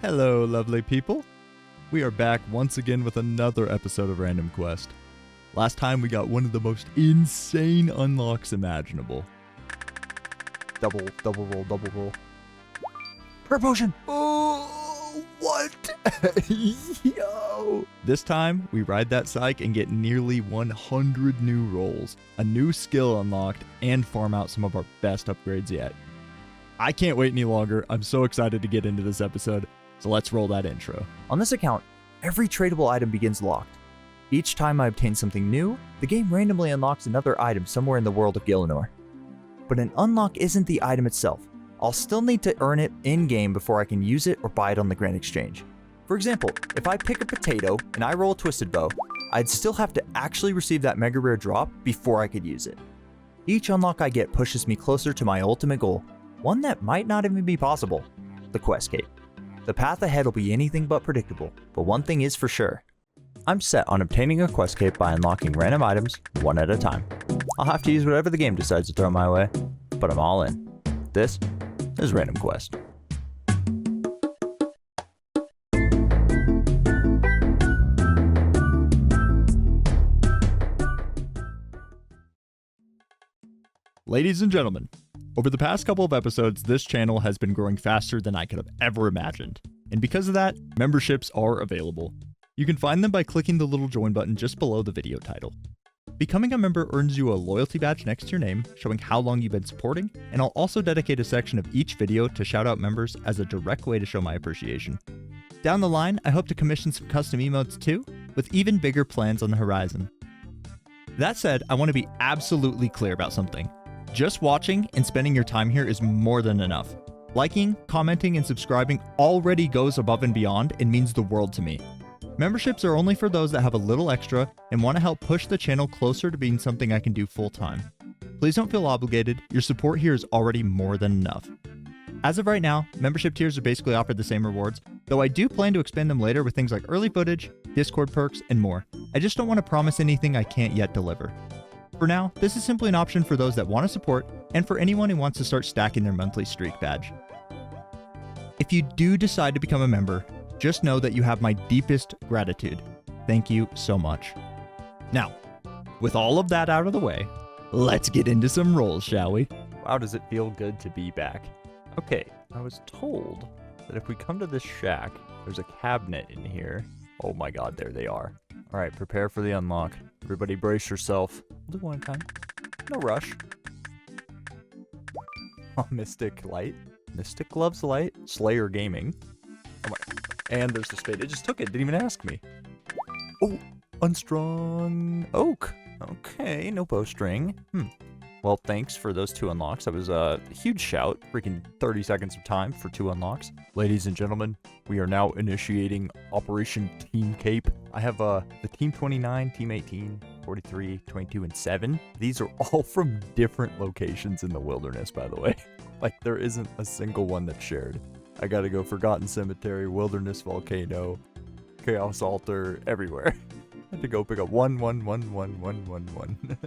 Hello, lovely people. We are back once again with another episode of Random Quest. Last time we got one of the most insane unlocks imaginable. Double roll. Prayer potion! Oh, what? Yo! This time, we ride that psych and get nearly 100 new rolls, a new skill unlocked, and farm out some of our best upgrades yet. I can't wait any longer. I'm so excited to get into this episode, so let's roll that intro. On this account, every tradable item begins locked. Each time I obtain something new, the game randomly unlocks another item somewhere in the world of Gielinor. But an unlock isn't the item itself. I'll still need to earn it in-game before I can use it or buy it on the Grand Exchange. For example, if I pick a potato and I roll a twisted bow, I'd still have to actually receive that mega rare drop before I could use it. Each unlock I get pushes me closer to my ultimate goal, one that might not even be possible, the Questcape. The path ahead will be anything but predictable, but one thing is for sure. I'm set on obtaining a Questcape by unlocking random items one at a time. I'll have to use whatever the game decides to throw my way, but I'm all in. This is Random Quest. Ladies and gentlemen, over the past couple of episodes, this channel has been growing faster than I could have ever imagined. And because of that, memberships are available. You can find them by clicking the little join button just below the video title. Becoming a member earns you a loyalty badge next to your name, showing how long you've been supporting, and I'll also dedicate a section of each video to shout out members as a direct way to show my appreciation. Down the line, I hope to commission some custom emotes too, with even bigger plans on the horizon. That said, I want to be absolutely clear about something. Just watching and spending your time here is more than enough. Liking, commenting, and subscribing already goes above and beyond and means the world to me. Memberships are only for those that have a little extra and want to help push the channel closer to being something I can do full time. Please don't feel obligated, your support here is already more than enough. As of right now, membership tiers are basically offered the same rewards, though I do plan to expand them later with things like early footage, Discord perks, and more. I just don't want to promise anything I can't yet deliver. For now, this is simply an option for those that want to support and for anyone who wants to start stacking their monthly streak badge. If you do decide to become a member, just know that you have my deepest gratitude. Thank you so much. Now, with all of that out of the way, let's get into some rolls, shall we? Wow, does it feel good to be back. Okay, I was told that if we come to this shack, there's a cabinet in here. Oh my god, there they are. Alright, prepare for the unlock. Everybody brace yourself. We'll do one time. No rush. Oh, Mystic Light. Mystic loves light. Slayer Gaming. Oh my. And there's the spade. It just took it. Didn't even ask me. Oh, unstrung oak. Okay, no bowstring. Well, thanks for those 2 unlocks. That was a huge shout. Freaking 30 seconds of time for 2 unlocks. Ladies and gentlemen, we are now initiating Operation Team Cape. I have the Team 29, Team 18, 43, 22, and 7. These are all from different locations in the wilderness, by the way. Like, there isn't a single one that's shared. I gotta go Forgotten Cemetery, Wilderness Volcano, Chaos Altar, everywhere. I had to go pick up 1, 1, 1, 1, 1, 1, 1.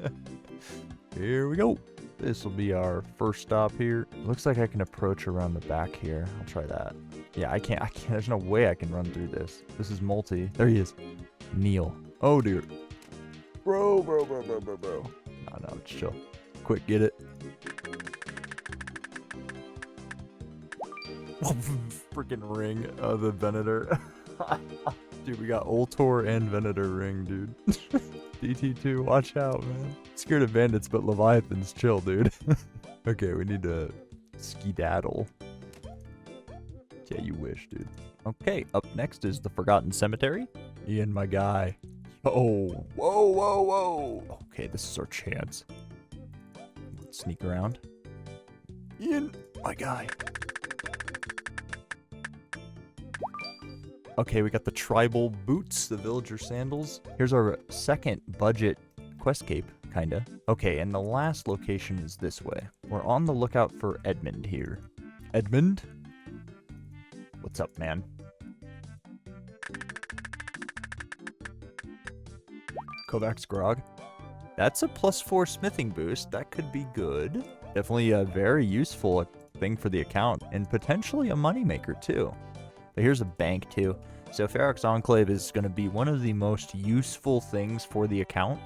Here we go. This will be our first stop here. Looks like I can approach around the back here. I'll try that. Yeah, I can't. There's no way I can run through this. This is multi. There he is. Neil. Oh, dear. Bro. No, it's chill. Quick, get it. Freaking ring of the Venator. Dude, we got Ultor and Venator ring, dude. DT2, watch out, man. Scared of bandits, but Leviathans chill, dude. Okay, we need to skedaddle. Yeah, you wish, dude. Okay, up next is the Forgotten Cemetery. Ian, my guy. Oh, whoa. Okay, this is our chance. Let's sneak around. Ian, my guy. Okay, we got the tribal boots, the villager sandals. Here's our second budget Questcape, kinda. Okay, and the last location is this way. We're on the lookout for Edmund here. Edmund? What's up, man? Kovacs Grog. That's a +4 smithing boost. That could be good. Definitely a very useful thing for the account, and potentially a moneymaker too. But here's a bank too. So Ferox Enclave is going to be one of the most useful things for the account.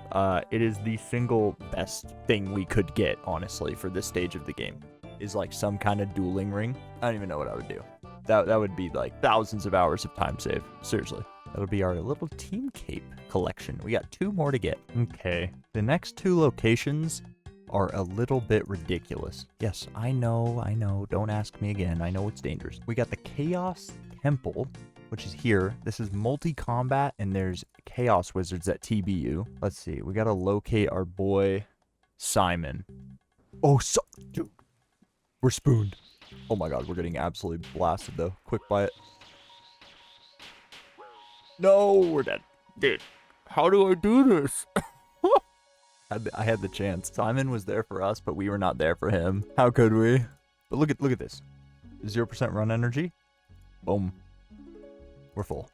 It is the single best thing we could get, honestly, for this stage of the game. Is like some kind of dueling ring. I don't even know what I would do. That would be like thousands of hours of time save. Seriously. That'll be our little team cape collection. We got 2 more to get. Okay. The next 2 locations are a little bit ridiculous. Yes, I know. Don't ask me again. I know it's dangerous. We got the Chaos Temple, which is here. This is multi-combat, and there's Chaos Wizards at TBU. Let's see. We got to locate our boy Simon. Oh, dude. We're spooned. Oh my god, we're getting absolutely blasted, though. Quick buy it. No, we're dead. Dude, how do I do this? I had the chance. Simon was there for us, but we were not there for him. How could we? But look at this. 0% run energy. Boom. We're full.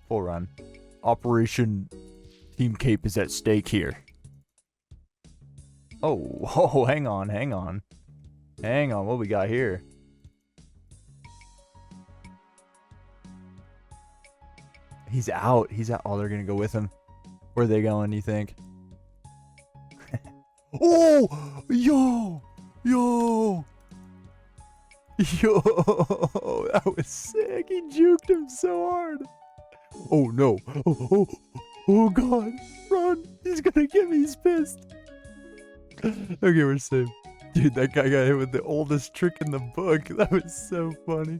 Full run. Operation Team Cape is at stake here. Oh, hang on. Hang on, what we got here? He's out. Oh, they're gonna go with him. Where are they going, you think? Oh! Yo! That was sick. He juked him so hard. Oh, no. Oh, God. Run. He's gonna get me. He's pissed. Okay, we're safe. Dude, that guy got hit with the oldest trick in the book. That was so funny.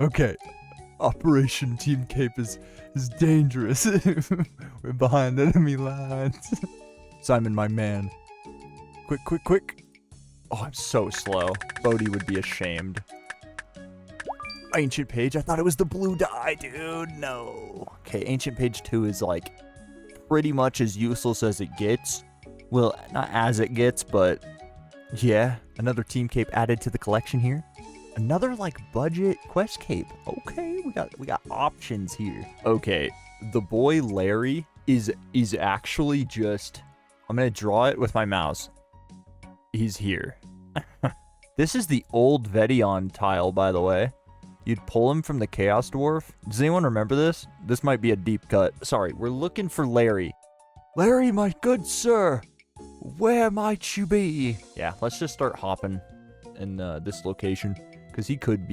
Okay. Operation Team Cape is dangerous. We're behind enemy lines. Simon, my man. Quick. Oh, I'm so slow. Bodhi would be ashamed. Ancient Page. I thought it was the blue die, dude. No. Okay, Ancient Page 2 is like pretty much as useless as it gets. Well, not as it gets, but yeah. Another Team Cape added to the collection here. Another like budget quest cape. Okay, we got options here. Okay, the boy Larry is actually just, I'm gonna draw it with my mouse. He's here. This is the old Vedion tile, by the way. You'd pull him from the Chaos Dwarf. Does anyone remember this? This might be a deep cut. Sorry, we're looking for Larry. Larry, my good sir, where might you be? Yeah, let's just start hopping in this location. Because he could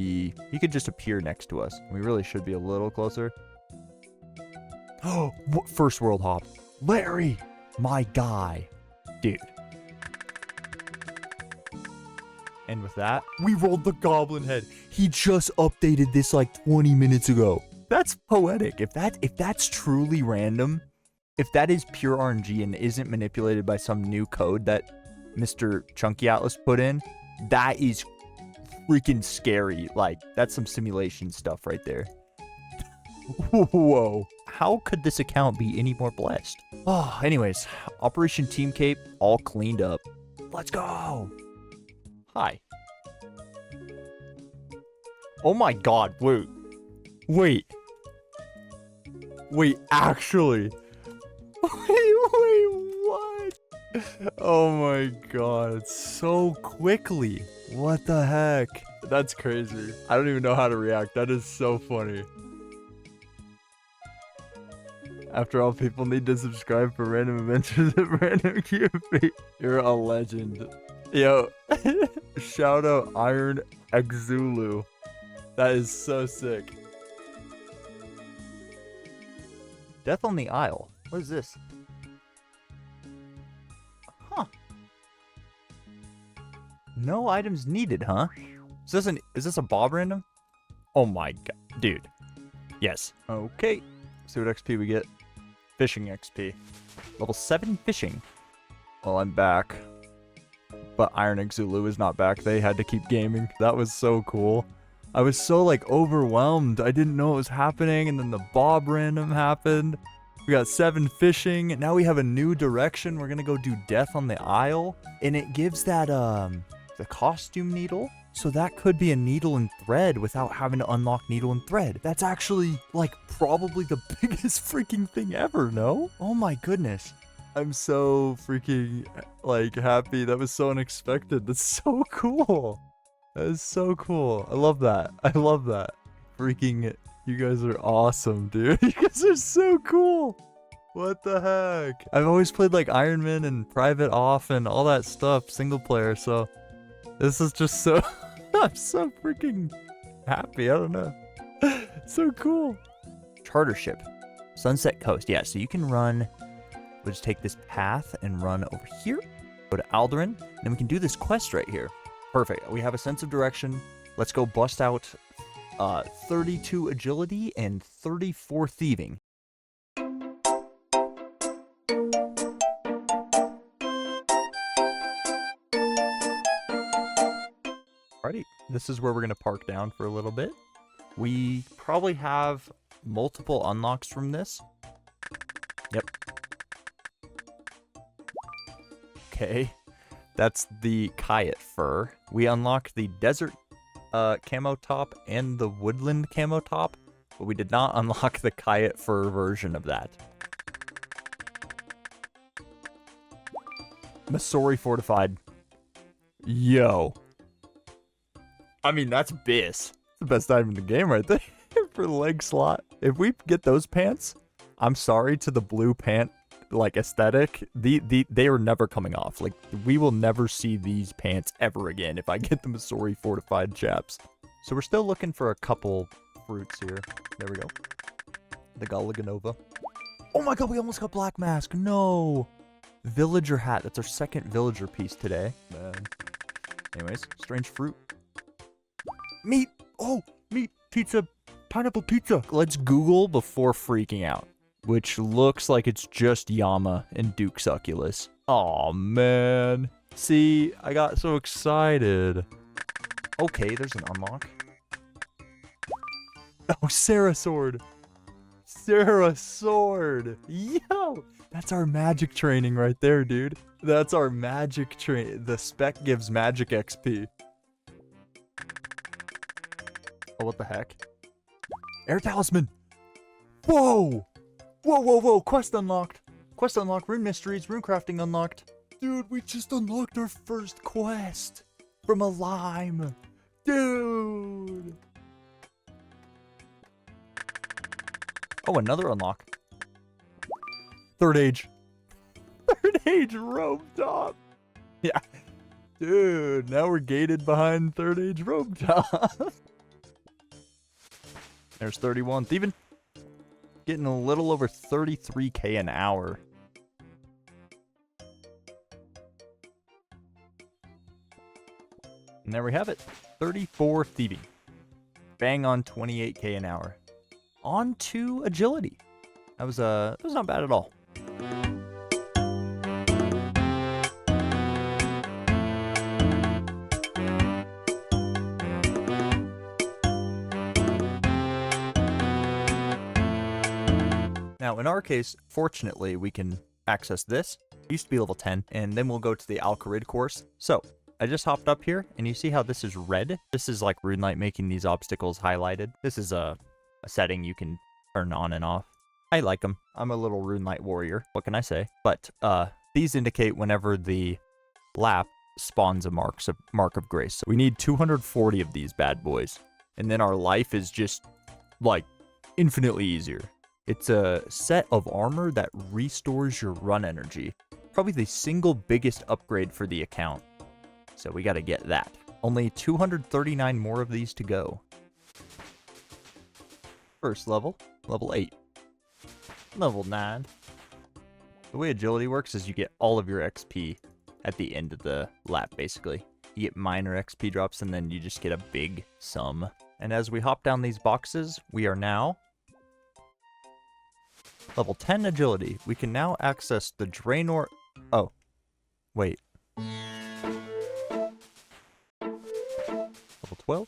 just appear next to us. We really should be a little closer. Oh, first world hop. Larry, my guy. Dude. And with that, we rolled the goblin head. He just updated this like 20 minutes ago. That's poetic. If that's truly random, if that is pure RNG and isn't manipulated by some new code that Mr. Chunky Atlas put in, that is freaking scary. Like, that's some simulation stuff right there. Whoa. How could this account be any more blessed? Oh, anyways, Operation Team Cape all cleaned up. Let's go. Hi. Oh my god, wait, actually. Wait, what? Oh my god, so quickly. What the heck? That's crazy. I don't even know how to react. That is so funny. After all, people need to subscribe for random adventures at random QP. You're a legend. Yo, shout out Iron Exulu. That is so sick. Death on the Isle. What is this? Huh. No items needed, huh? Is this a Bob random? Oh my god. Dude. Yes. Okay. See what XP we get. Fishing XP. Level 7 fishing. Well, I'm back. But Iron Exulu is not back. They had to keep gaming. That was so cool. I was so like overwhelmed. I didn't know what was happening. And then the Bob random happened. We got 7 fishing. Now we have a new direction. We're gonna go do Death on the Isle. And it gives that the costume needle. So that could be a needle and thread without having to unlock needle and thread. That's actually like probably the biggest freaking thing ever, no? Oh my goodness. I'm so freaking like happy. That was so unexpected. That's so cool. That is so cool. I love that. I love that. freaking, you guys are awesome, dude. You guys are so cool. What the heck? I've always played like Iron Man and Private Off and all that stuff, single player, so this is just so, I'm so freaking happy. I don't know. So cool. Charter ship. Sunset Coast. Yeah, so you can run, we'll just take this path and run over here. Go to Alderan, and then we can do this quest right here. Perfect. We have a sense of direction. Let's go bust out 32 agility and 34 thieving. Alrighty, this is where we're going to park down for a little bit. We probably have multiple unlocks from this. Yep. Okay, that's the Kayet fur. We unlocked the desert camo top and the woodland camo top, but we did not unlock the Kayet fur version of that. Missouri fortified. Yo. I mean, that's Biss. The best item in the game right there for the leg slot. If we get those pants, I'm sorry to the blue pant like aesthetic. They are never coming off. Like, we will never see these pants ever again if I get the Missouri fortified chaps. So we're still looking for a couple fruits here. There we go. The Galaganova. Oh my god, we almost got Black Mask. No. Villager hat. That's our second villager piece today. Man. Anyways, strange fruit. Meat! Oh! Meat! Pizza! Pineapple pizza! Let's Google before freaking out. Which looks like it's just Yama and Duke Succulus. Aw, man. See, I got so excited. Okay, there's an unlock. Oh, Sarah Sword! Sarah Sword! Yo! That's our magic training right there, dude. That's our magic train. The spec gives magic XP. Oh, what the heck? Air Talisman! Whoa! Whoa, whoa, whoa! Quest unlocked! Quest unlocked, Rune Mysteries, Rune Crafting unlocked. Dude, we just unlocked our first quest! From a lime! Dude! Oh, another unlock. Third Age. Third Age robe top! Yeah. Dude, now we're gated behind Third Age robe top. There's 31 thieving. Getting a little over 33k an hour. And there we have it. 34 thieving. Bang on 28k an hour. On to agility. That was not bad at all. Now, in our case, fortunately, we can access this. It used to be level 10, and then we'll go to the Alcarid course. So, I just hopped up here, and you see how this is red? This is like RuneLite making these obstacles highlighted. This is a setting you can turn on and off. I like them. I'm a little RuneLite warrior. What can I say? But these indicate whenever the lap spawns a mark of grace. So we need 240 of these bad boys. And then our life is just, like, infinitely easier. It's a set of armor that restores your run energy. Probably the single biggest upgrade for the account. So we gotta get that. Only 239 more of these to go. First level, level 8. Level 9. The way agility works is you get all of your XP at the end of the lap, basically. You get minor XP drops and then you just get a big sum. And as we hop down these boxes, we are now level 10 agility. We can now access the Draenor... Oh. Wait. Level 12?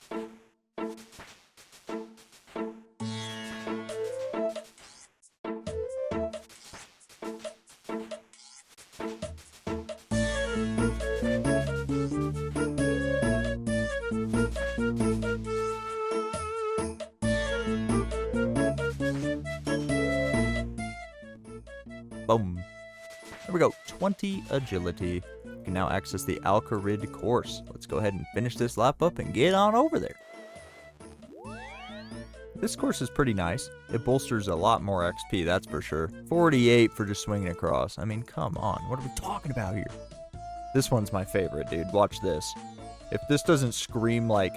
Boom. There we go. 20 agility. You can now access the Alcarid course. Let's go ahead and finish this lap up and get on over there. This course is pretty nice. It bolsters a lot more XP, that's for sure. 48 for just swinging across. I mean, come on. What are we talking about here? This one's my favorite, dude. Watch this. If this doesn't scream like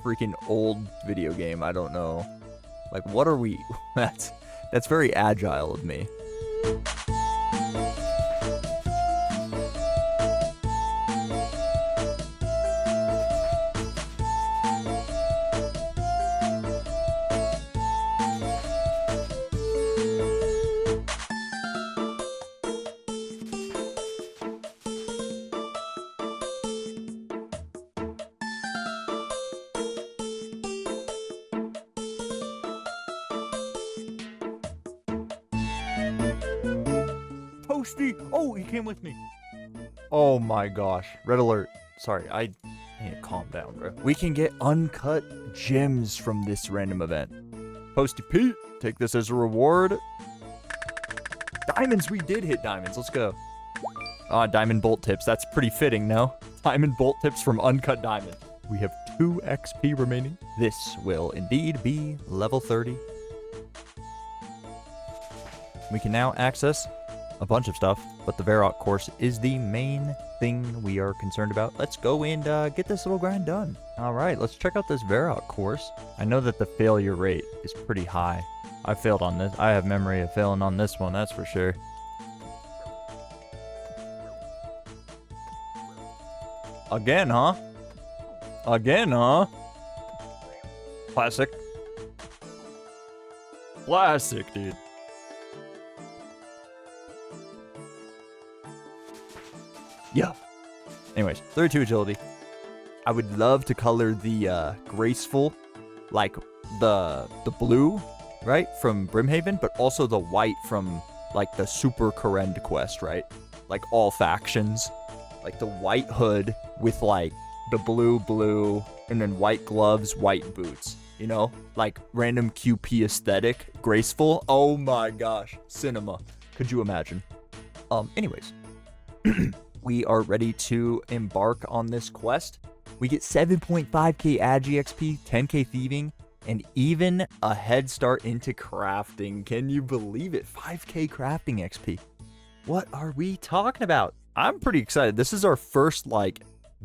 freaking old video game, I don't know. Like, what are we? That's very agile of me. Toasty! Oh, he came with me. Oh my gosh. Red alert. Sorry, I need to calm down, bro. We can get uncut gems from this random event. Posty Pete, take this as a reward. Diamonds, we did hit diamonds. Let's go. Diamond bolt tips. That's pretty fitting, no? Diamond bolt tips from uncut diamond. We have 2 XP remaining. This will indeed be level 30. We can now access a bunch of stuff, but the Varrock course is the main thing we are concerned about. Let's go and get this little grind done. All right, let's check out this Varrock course. I know that the failure rate is pretty high. I failed on this. I have memory of failing on this one, that's for sure. Again, huh? Again, huh? Classic. Classic, dude. Yeah. Anyways, 32 agility. I would love to color the graceful, like the blue, right, from Brimhaven, but also the white from like the Super Corrend quest, right? Like all factions. Like the white hood with like the blue, and then white gloves, white boots. You know? Like random QP aesthetic, graceful. Oh my gosh. Cinema. Could you imagine? Anyways. We are ready to embark on this quest. We get 7.5k Agi XP, 10k thieving, and even a head start into crafting. Can you believe it? 5k crafting XP. What are we talking about? I'm pretty excited. This is our first, like,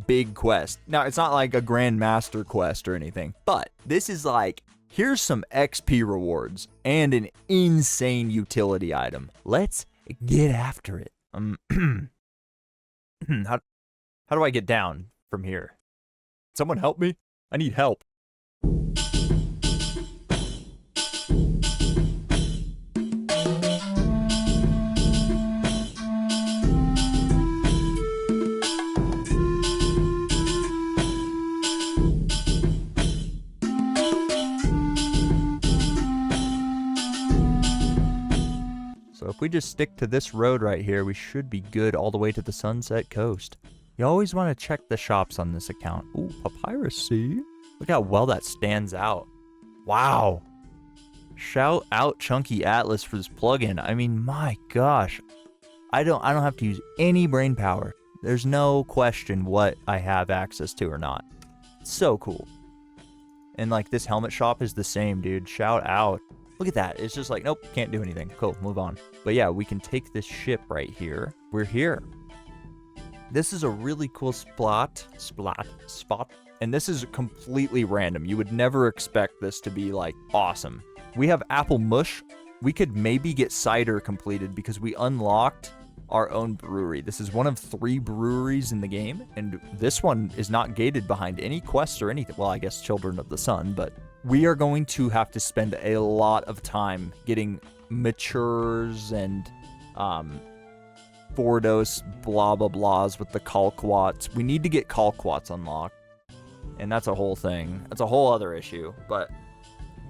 big quest. Now, it's not like a Grand Master quest or anything, but this is like, here's some XP rewards and an insane utility item. Let's get after it. How do I get down from here? Someone help me? I need help. So if we just stick to this road right here, we should be good all the way to the Sunset Coast. You always want to check the shops on this account. Ooh, papyrus, see? Look how well that stands out. Wow. Shout out Chunky Atlas for this plugin. I mean, my gosh. I don't have to use any brain power. There's no question what I have access to or not. It's so cool. And like this helmet shop is the same, dude. Shout out. Look at that. It's just like, nope, can't do anything. Cool, move on. But yeah, we can take this ship right here. We're here. This is a really cool spot. And this is completely random. You would never expect this to be like awesome. We have apple mush. We could maybe get cider completed because we unlocked our own brewery. This is one of 3 breweries in the game. And this one is not gated behind any quests or anything. Well, I guess Children of the Sun, but we are going to have to spend a lot of time getting matures and Fordos blah blah blahs with the Kalkwats. We need to get Kalkwats unlocked, and that's a whole thing. That's a whole other issue. But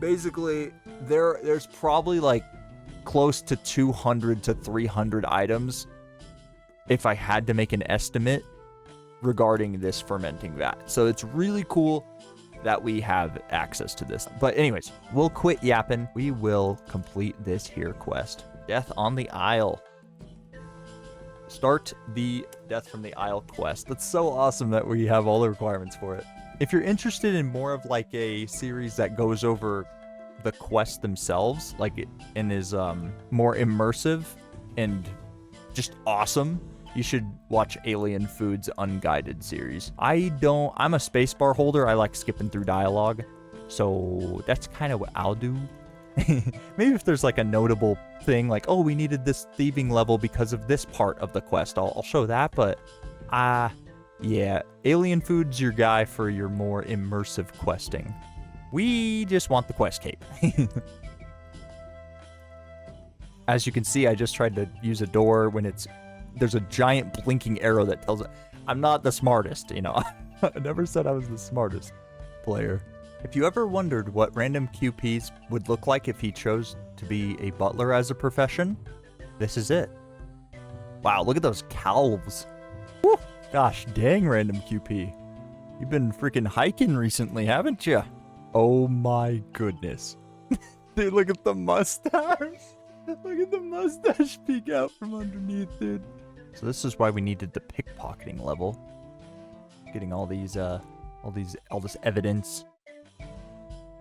basically, there's probably like close to 200 to 300 items if I had to make an estimate regarding this fermenting vat. So it's really cool that we have access to this. But anyways, we'll quit yapping. We will complete this here quest. Death on the Isle. Start the Death from the Isle quest. That's so awesome that we have all the requirements for it. If you're interested in more of like a series that goes over the quests themselves, and is more immersive and just awesome, you should watch Alien Food's Unguided series. I'm a spacebar holder. I like skipping through dialogue, so that's kind of what I'll do. Maybe if there's like a notable thing, like, oh, we needed this thieving level because of this part of the quest, I'll show that, but yeah, Alien Food's your guy for your more immersive questing. We just want the quest cape. As you can see, I just tried to use a door when there's a giant blinking arrow that tells it. I'm not the smartest, you know. I never said I was the smartest player. If you ever wondered what Random QP's would look like if he chose to be a butler as a profession, this is it. Wow, look at those calves. Woo! Gosh dang, Random QP. You've been freaking hiking recently, haven't you? Oh my goodness. Dude, look at the mustache. Look at the mustache peek out from underneath, dude. So this is why we needed the pickpocketing level. Getting all this evidence.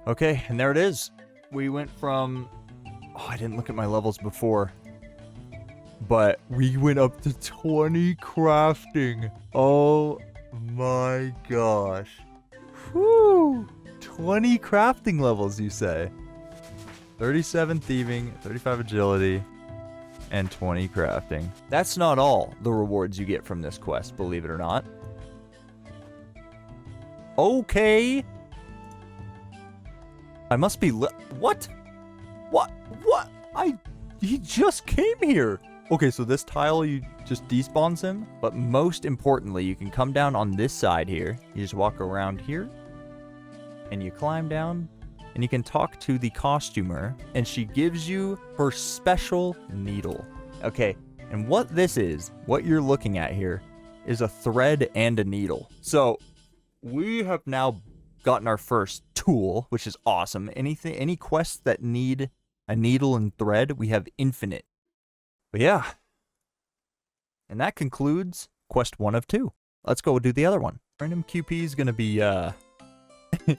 Okay, and there it is. We went from... Oh, I didn't look at my levels before. But we went up to 20 crafting. Oh my gosh. Whew. 20 crafting levels, you say? 37 thieving, 35 agility, and 20 crafting. That's not all the rewards you get from this quest, believe it or not. Okay. I must be what? What? He just came here. Okay, so this tile, you just despawns him. But most importantly, you can come down on this side here. You just walk around here. And you climb down. And you can talk to the costumer. And she gives you her special needle. Okay, and what this is, what you're looking at here, is a thread and a needle. So, we have now gotten our first tool, which is awesome. Any quests that need a needle and thread, we have infinite. But yeah. And that concludes quest 1 of 2. Let's go do the other one. Random QP is going to be,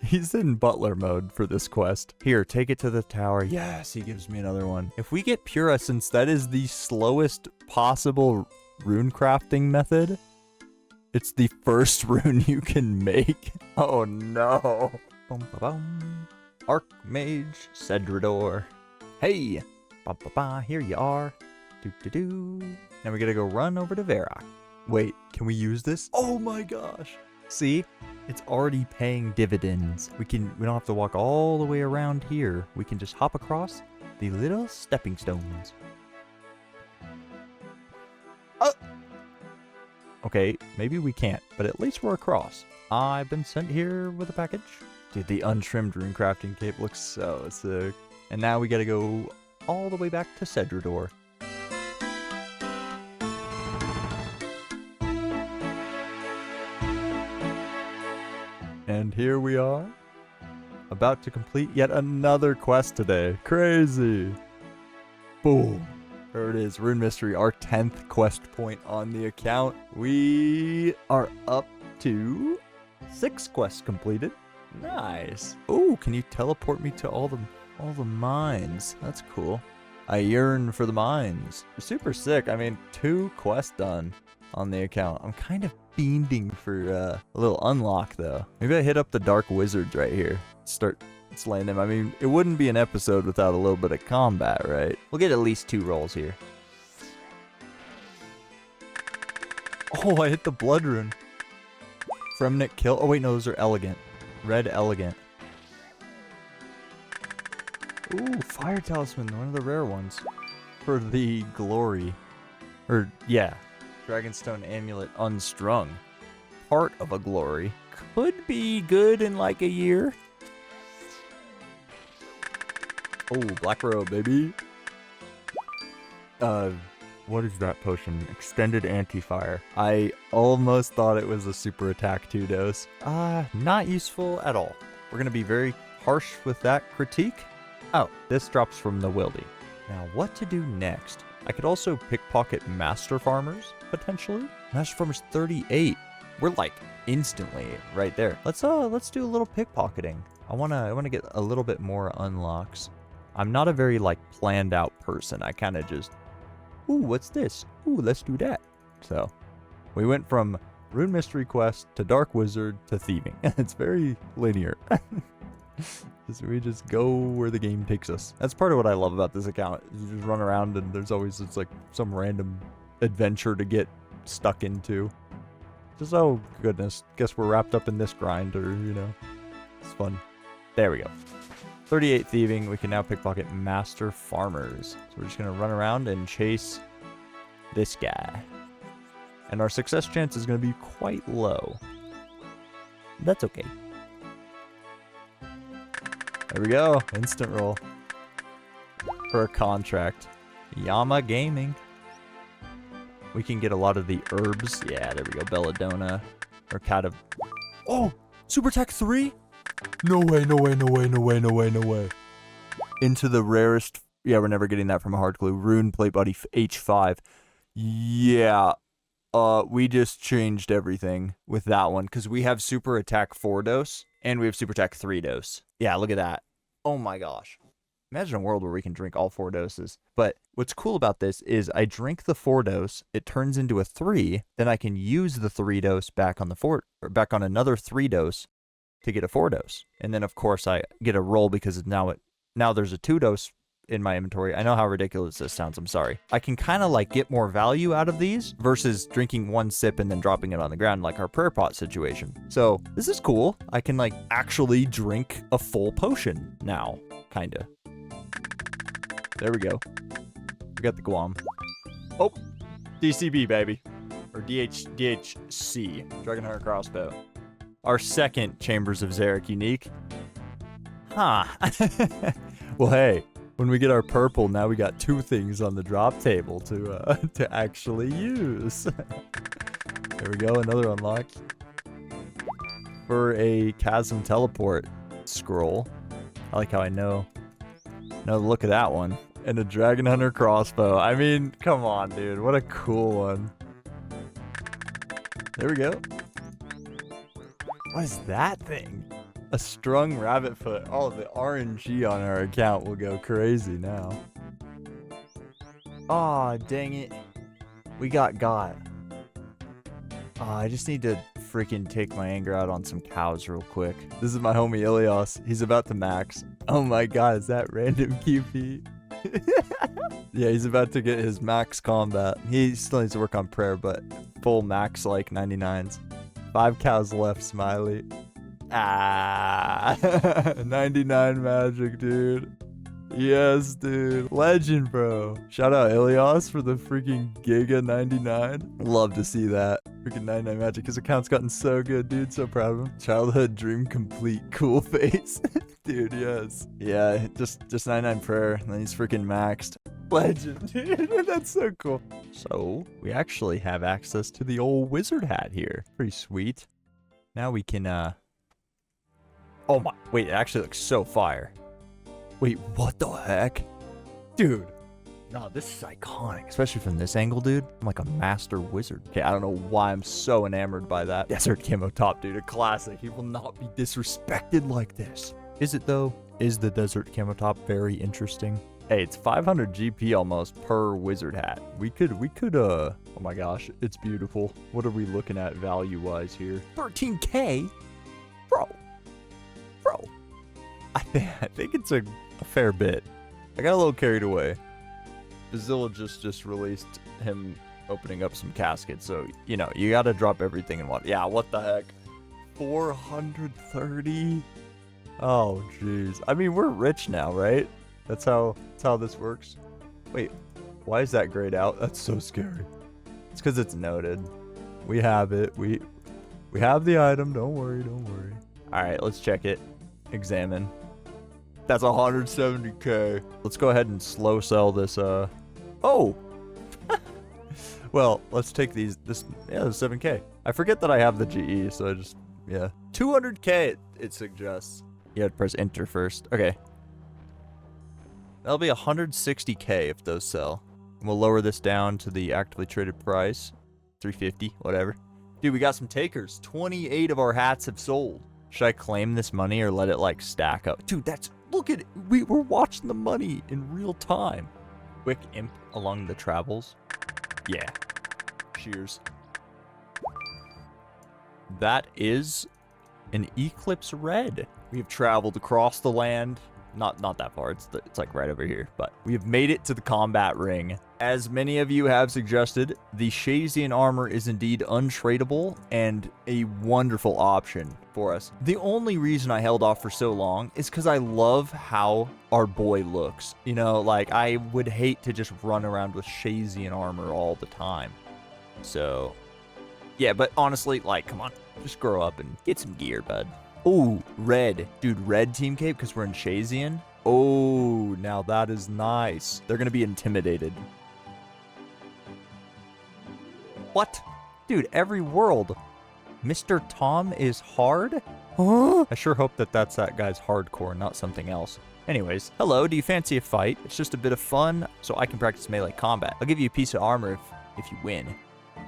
he's in butler mode for this quest. Here, take it to the tower. Yes, he gives me another one. If we get Pura, since that is the slowest possible rune crafting method, it's the first rune you can make. Oh no. Boom, ba, boom. Archmage Cedrador. Hey. Ba, ba, ba. Here you are. Do, do, do. Now we gotta go run over to Varrock. Wait, can we use this? Oh my gosh. See? It's already paying dividends. We don't have to walk all the way around here. We can just hop across the little stepping stones. Okay, maybe we can't, but at least we're across. I've been sent here with a package. Dude, the untrimmed rune crafting cape looks so sick. And now we gotta go all the way back to Cedrador. And here we are, about to complete yet another quest today. Crazy. Boom. There it is, Rune Mystery, our 10th quest point on the account. We are up to 6 quests completed. Nice. Oh, can you teleport me to all the mines? That's cool. I yearn for the mines. Super sick. I mean, 2 quests done on the account. I'm kind of fiending for a little unlock though. Maybe I hit up the Dark Wizards right here. Start slaying them. I mean, it wouldn't be an episode without a little bit of combat, right? We'll get at least 2 rolls here. Oh, I hit the blood rune. Fremnit kill. Oh wait, no, those are elegant. Red elegant. Ooh, fire talisman, one of the rare ones. For the glory. Or, yeah. Dragonstone amulet unstrung. Part of a glory. Could be good in like a year. Oh, black robe, baby. What is that potion? Extended anti-fire. I almost thought it was a super attack 2 dose. Not useful at all. We're gonna be very harsh with that critique. Oh, this drops from the wildy. Now, what to do next? I could also pickpocket Master Farmers, potentially. Master Farmers 38. we're like instantly right there. Let's do a little pickpocketing. I wanna get a little bit more unlocks. I'm not a very like planned out person. I kind of just, ooh, what's this? Ooh, let's do that. So we went from Rune Mystery Quest to Dark Wizard to thieving. It's very linear. We just go where the game takes us. That's part of what I love about this account. You just run around and there's always just like some random adventure to get stuck into. Just, oh goodness, guess we're wrapped up in this grind, or, you know, it's fun. There we go. 38 thieving. We can now pickpocket master farmers. So we're just going to run around and chase this guy. And our success chance is going to be quite low. That's okay. There we go. Instant roll. For a contract. Yama Gaming. We can get a lot of the herbs. Yeah, there we go. Belladonna. Or Cat of... Oh! Super Tech 3? No way, no way, no way, no way, no way, no way. Into the rarest... Yeah, we're never getting that from a hard clue. Rune Plate Buddy H5. Yeah. We just changed everything with that one. Because we have Super Attack 4 dose. And we have Super Attack 3 dose. Yeah, look at that. Oh my gosh. Imagine a world where we can drink all 4 doses. But what's cool about this is I drink the 4 dose, it turns into a 3, then I can use the 3 dose back on the 4, or back on another 3 dose to get a 4 dose. And then of course I get a roll because now there's a 2 dose in my inventory. I know how ridiculous this sounds, I'm sorry. I can kind of like get more value out of these versus drinking 1 sip and then dropping it on the ground like our prayer pot situation. So this is cool. I can like actually drink a full potion now, kinda. There we go. We got the Guam. Oh, DCB, baby. Or DHC, Dragonheart Crossbow. Our second Chambers of Xeric unique. Huh. Well, hey, when we get our purple, now we got 2 things on the drop table to actually use. There we go, another unlock. For a Chasm Teleport scroll. I like how I know. No, look at that one. And a Dragon Hunter crossbow. I mean, come on, dude. What a cool one. There we go. What is that thing? A strung rabbit foot. Oh, the RNG on our account will go crazy now. Aw, dang it. We got. I just need to freaking take my anger out on some cows real quick. This is my homie Ilias. He's about to max. Oh my god, is that random QP? Yeah, he's about to get his max combat. He still needs to work on prayer, but full max like 99s. 5 cows left, Smiley. Ah, 99 magic, dude. Yes, dude. Legend, bro. Shout out Ilias for the freaking Giga 99. Love to see that. Freaking 99 magic. His account's gotten so good, dude. So proud of him. Childhood dream complete. Cool face. Dude, yes. Yeah, just 99 prayer. And then he's freaking maxed. Legend, dude. That's so cool. So, we actually have access to the old wizard hat here. Pretty sweet. Now we can, Oh my, wait, it actually looks so fire. Wait, what the heck? Dude. No, this is iconic. Especially from this angle, dude. I'm like a master wizard. Okay, I don't know why I'm so enamored by that. Desert camo top, dude. A classic. He will not be disrespected like this. Is it, though? Is the desert camo top very interesting? Hey, it's 500 GP almost per wizard hat. We could, oh my gosh, it's beautiful. What are we looking at value-wise here? 13K? Bro. I think it's a fair bit. I got a little carried away. Bazilla just released him opening up some caskets, so, you know, you gotta drop everything in one. Yeah, what the heck? 430? Oh, jeez. I mean, we're rich now, right? That's how this works. Wait, why is that grayed out? That's so scary. It's because it's noted. We have it. We have the item. Don't worry. All right, let's check it. Examine. That's 170K. Let's go ahead and slow sell this. Oh. Well, let's take these. This 7K. I forget that I have the GE, so I just 200K. It suggests. You have to press enter first. Okay. That'll be 160K if those sell. And we'll lower this down to the actively traded price. 350, whatever. Dude, we got some takers. 28 of our hats have sold. Should I claim this money or let it like stack up? Dude, look at it. We're watching the money in real time. Quick imp along the travels. Yeah. Cheers. That is an Eclipse Red. We have traveled across the land. Not that far. It's like right over here. But we have made it to the combat ring. As many of you have suggested, the Shazian armor is indeed untradeable and a wonderful option for us. The only reason I held off for so long is because I love how our boy looks. You know, like I would hate to just run around with Shazian armor all the time. So, yeah, but honestly, like, come on, just grow up and get some gear, bud. Oh, red. Dude, red team cape because we're in Shazian. Oh, now that is nice. They're going to be intimidated. What? Dude, every world. Mr. Tom is hard? Huh? I sure hope that that's that guy's hardcore, not something else. Anyways, hello, do you fancy a fight? It's just a bit of fun, so I can practice melee combat. I'll give you a piece of armor if you win.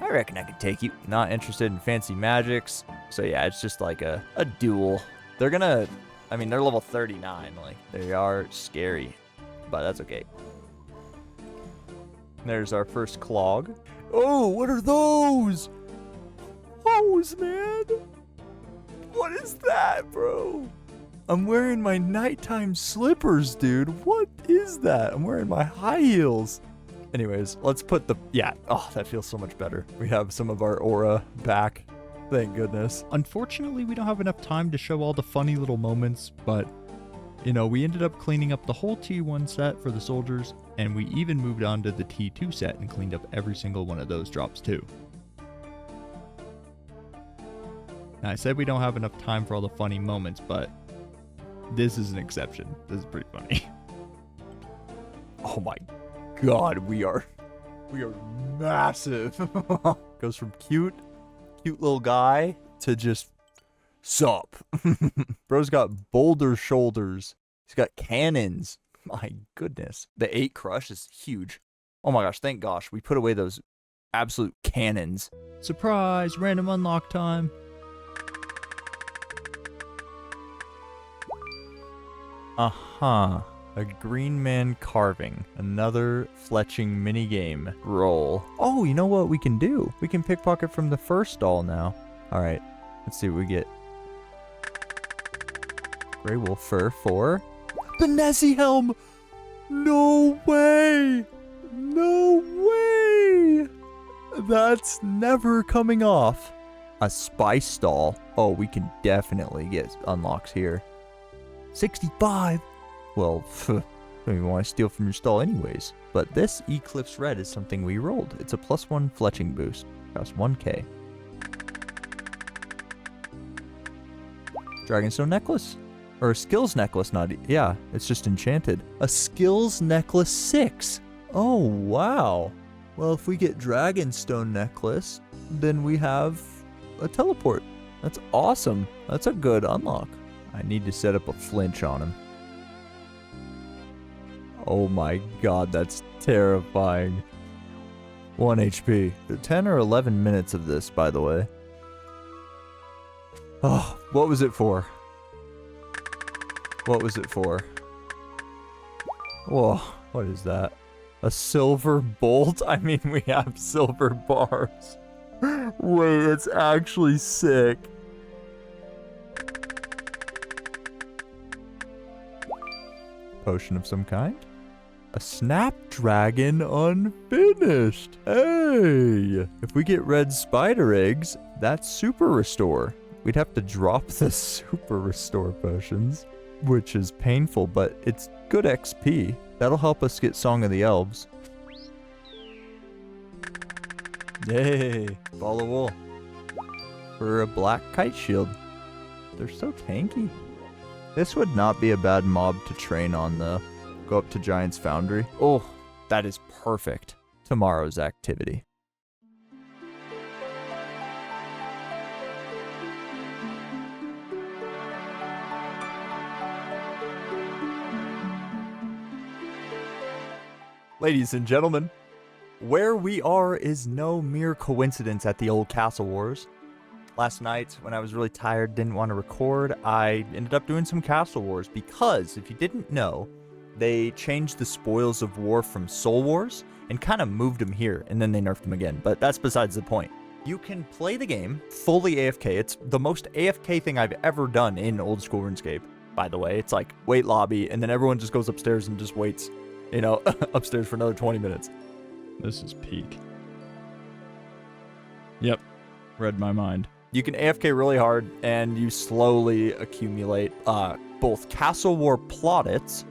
I reckon I can take you. Not interested in fancy magics. So yeah, it's just like a duel. They're gonna, I mean, they're level 39. Like, they are scary, but that's okay. There's our first clog. Oh, what are those? Hose, man. What is that, bro? I'm wearing my nighttime slippers, dude. What is that? I'm wearing my high heels. Anyways, let's put the, yeah, oh, that feels so much better. We have some of our aura back. Thank goodness. Unfortunately, we don't have enough time to show all the funny little moments, but, you know, we ended up cleaning up the whole T1 set for the soldiers, and we even moved on to the T2 set and cleaned up every single one of those drops too. Now, I said we don't have enough time for all the funny moments, but this is an exception. This is pretty funny. Oh my God, we are massive. Goes from cute little guy to just sup. Bro's got boulder shoulders. He's got cannons. My goodness. The 8 crush is huge. Oh my gosh, thank gosh. We put away those absolute cannons. Surprise, random unlock time. Uh-huh. A green man carving. Another fletching minigame. Roll. Oh, you know what we can do? We can pickpocket from the first doll now. Alright, let's see what we get. Grey wolf fur 4. The Nessie helm! No way! No way! That's never coming off. A spice doll. Oh, we can definitely get unlocks here. 65! Well, I don't even want to steal from your stall anyways. But this Eclipse Red is something we rolled. It's a +1 fletching boost. Costs 1k. Dragonstone necklace? Or a skills necklace, yeah, it's just enchanted. A skills necklace 6. Oh, wow. Well, if we get Dragonstone necklace, then we have a teleport. That's awesome. That's a good unlock. I need to set up a flinch on him. Oh my God, that's terrifying. 1 HP. 10 or 11 minutes of this, by the way. Oh, what was it for? What was it for? Whoa, what is that? A silver bolt? I mean, we have silver bars. Wait, it's actually sick. Potion of some kind? A Snapdragon unfinished. Hey, if we get red spider eggs, that's super restore. We'd have to drop the super restore potions, which is painful, but it's good XP. That'll help us get Song of the Elves. Yay, ball of wool. For a black kite shield. They're so tanky. This would not be a bad mob to train on though. Go up to Giant's Foundry. Oh, that is perfect. Tomorrow's activity. Ladies and gentlemen, where we are is no mere coincidence at the old Castle Wars. Last night, when I was really tired, didn't want to record, I ended up doing some Castle Wars because, if you didn't know, they changed the spoils of war from Soul Wars and kind of moved them here, and then they nerfed them again. But that's besides the point. You can play the game fully AFK. It's the most AFK thing I've ever done in Old School RuneScape, by the way. It's like, wait lobby, and then everyone just goes upstairs and just waits, you know, upstairs for another 20 minutes. This is peak. Yep. Read my mind. You can AFK really hard, and you slowly accumulate both Castle War plaudits,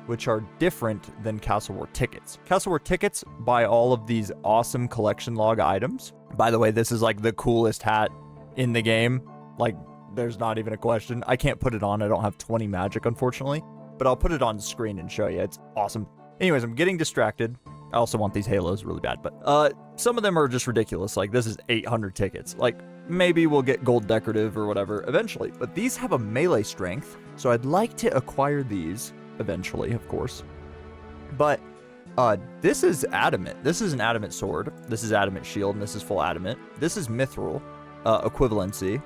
which are different than Castle War tickets. Castle War tickets buy all of these awesome collection log items. By the way, this is like the coolest hat in the game. Like, there's not even a question. I can't put it on. I don't have 20 magic, unfortunately, but I'll put it on screen and show you. It's awesome. Anyways, I'm getting distracted. I also want these halos really bad, but some of them are just ridiculous. Like, this is 800 tickets. Like, maybe we'll get gold decorative or whatever eventually, but these have a melee strength, so I'd like to acquire these eventually, of course. But this is adamant. This is an adamant sword. This is adamant shield, and this is full adamant. This is mithril equivalency,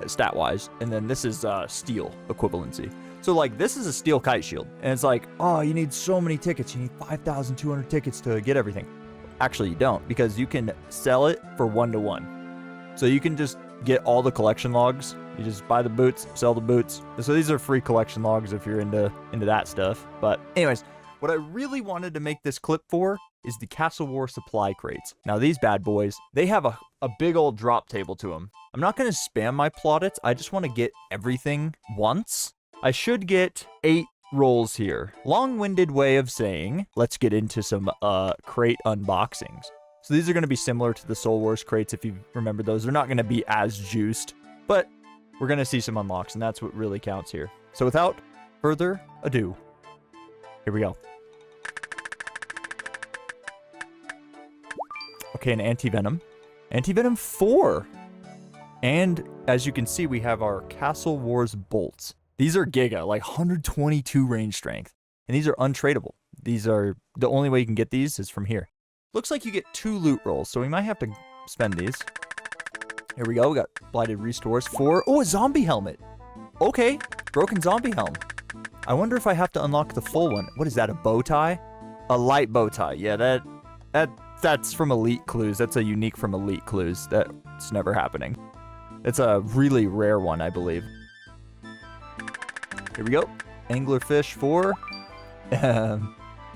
stat-wise, and then this is steel equivalency. So, like, this is a steel kite shield, and it's like, oh, you need so many tickets. You need 5,200 tickets to get everything. Actually, you don't, because you can sell it for 1-to-1. So you can just get all the collection logs. You just buy the boots, sell the boots. So these are free collection logs if you're into that stuff. But anyways, what I really wanted to make this clip for is the Castle War supply crates. Now, these bad boys, they have a big old drop table to them. I'm not going to spam my plaudits. I just want to get everything once. I should get 8 rolls here. Long-winded way of saying, let's get into some crate unboxings. So these are going to be similar to the Soul Wars crates, if you remember those. They're not going to be as juiced, but we're going to see some unlocks, and that's what really counts here. So without further ado, here we go. Okay, an anti-venom. Anti-venom 4. And as you can see, we have our Castle Wars bolts. These are giga, like 122 range strength. And these are untradeable. These are, the only way you can get these is from here. Looks like you get 2 loot rolls, so we might have to spend these. Here we go, we got Blighted Restores 4. Oh, a zombie helmet. Okay, broken zombie helm. I wonder if I have to unlock the full one. What is that, a bow tie? A light bow tie. Yeah, that's from Elite Clues. That's a unique from Elite Clues. That's never happening. It's a really rare one, I believe. Here we go. Anglerfish 4.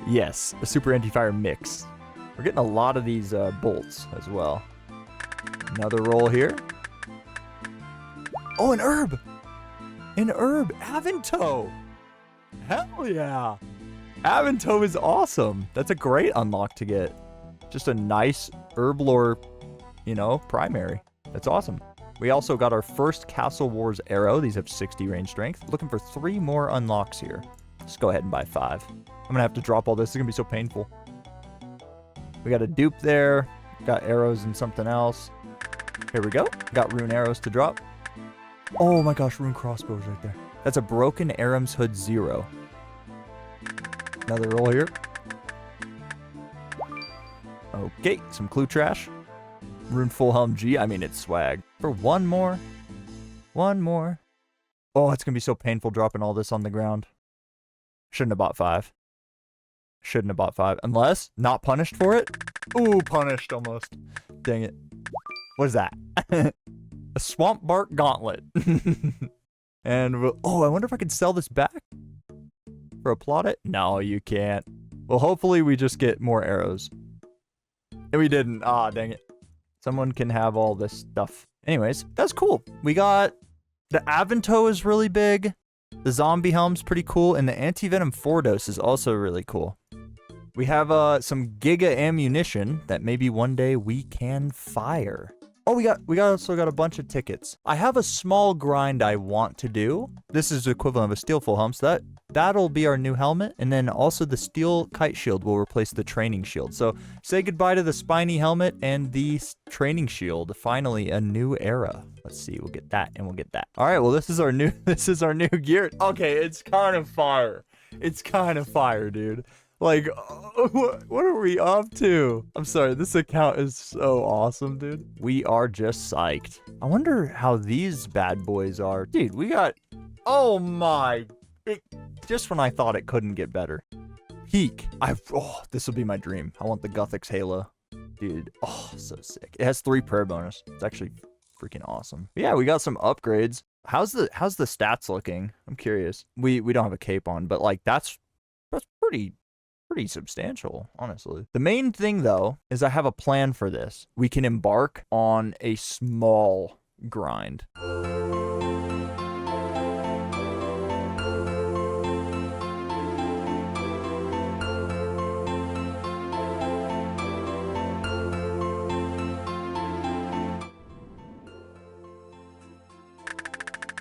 Yes, a super anti-fire mix. We're getting a lot of these bolts as well. Another roll here. Oh, an herb! An herb! Avanto! Hell yeah! Avanto is awesome! That's a great unlock to get. Just a nice herb lore, you know, primary. That's awesome. We also got our first Castle Wars arrow. These have 60 range strength. Looking for 3 more unlocks here. Just go ahead and buy 5. I'm gonna have to drop all this. It's gonna be so painful. We got a dupe there. Got arrows and something else. Here we go. Got rune arrows to drop. Oh my gosh, rune crossbows right there. That's a broken Aram's Hood 0. Another roll here. Okay, some clue trash. Rune full helm G. I mean, it's swag. For 1 more. 1 more. Oh, it's gonna be so painful dropping all this on the ground. Shouldn't have bought 5. Shouldn't have bought 5. Unless, not punished for it. Ooh, punished almost. Dang it. What is that? A swamp bark gauntlet. And oh, I wonder if I could sell this back for a plaudit? No, you can't. Well, hopefully we just get more arrows. And we didn't. Ah, dang it. Someone can have all this stuff. Anyways, that's cool. We got the Avanto is really big. The zombie helm's pretty cool. And the anti-venom 4 dose is also really cool. We have some giga ammunition that maybe one day we can fire. Oh, we also got a bunch of tickets. I have a small grind I want to do. This is the equivalent of a steel full helm, so that'll be our new helmet. And then also the steel kite shield will replace the training shield. So say goodbye to the spiny helmet and the training shield. Finally, a new era. Let's see, we'll get that and we'll get that. All right, well, this is our new gear. Okay, it's kind of fire. It's kind of fire, dude. Like, what are we up to? I'm sorry, this account is so awesome, dude. We are just psyched. I wonder how these bad boys are. Dude, we got... Oh my... Just when I thought it couldn't get better. Peak. Oh, this will be my dream. I want the Guthix Halo. Dude, oh, so sick. It has 3 prayer bonus. It's actually freaking awesome. But yeah, we got some upgrades. How's the stats looking? I'm curious. We don't have a cape on, but like that's pretty substantial, honestly. The main thing though is I have a plan for this. We can embark on a small grind.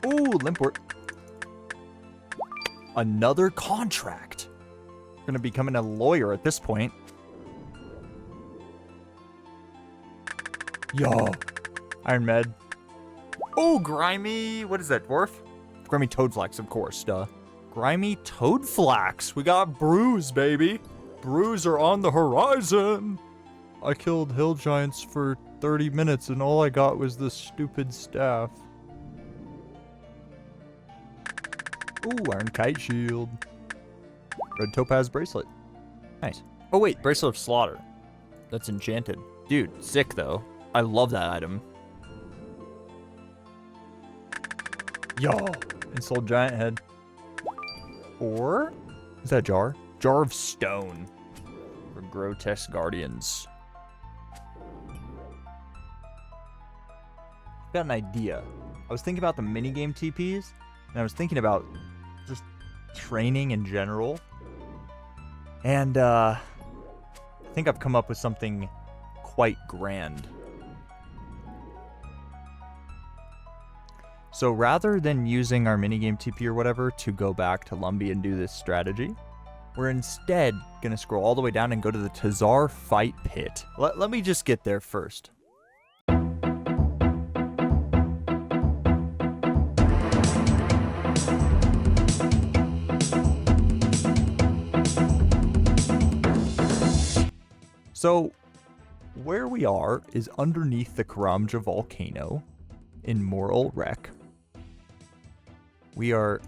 Ooh, Limport. Another contract. Gonna be becoming a lawyer at this point. Yo. Iron Med. Oh, Grimy. What is that, dwarf? Grimy Toadflax, of course, duh. Grimy Toadflax. We got Brews, baby. Brews are on the horizon. I killed hill giants for 30 minutes and all I got was this stupid staff. Ooh, Iron Kite Shield. Red Topaz Bracelet. Nice. Oh wait, Bracelet of Slaughter. That's enchanted. Dude, sick though. I love that item. Yo! Insult Giant Head. Or... is that Jar? Jar of Stone. For Grotesque Guardians. I've got an idea. I was thinking about the minigame TPs, and I was thinking about just training in general. And I think I've come up with something quite grand. So rather than using our minigame TP or whatever to go back to Lumbee and do this strategy, we're instead going to scroll all the way down and go to the Tazar Fight Pit. Let me just get there first. So, where we are is underneath the Karamja volcano in Moral Wreck. We are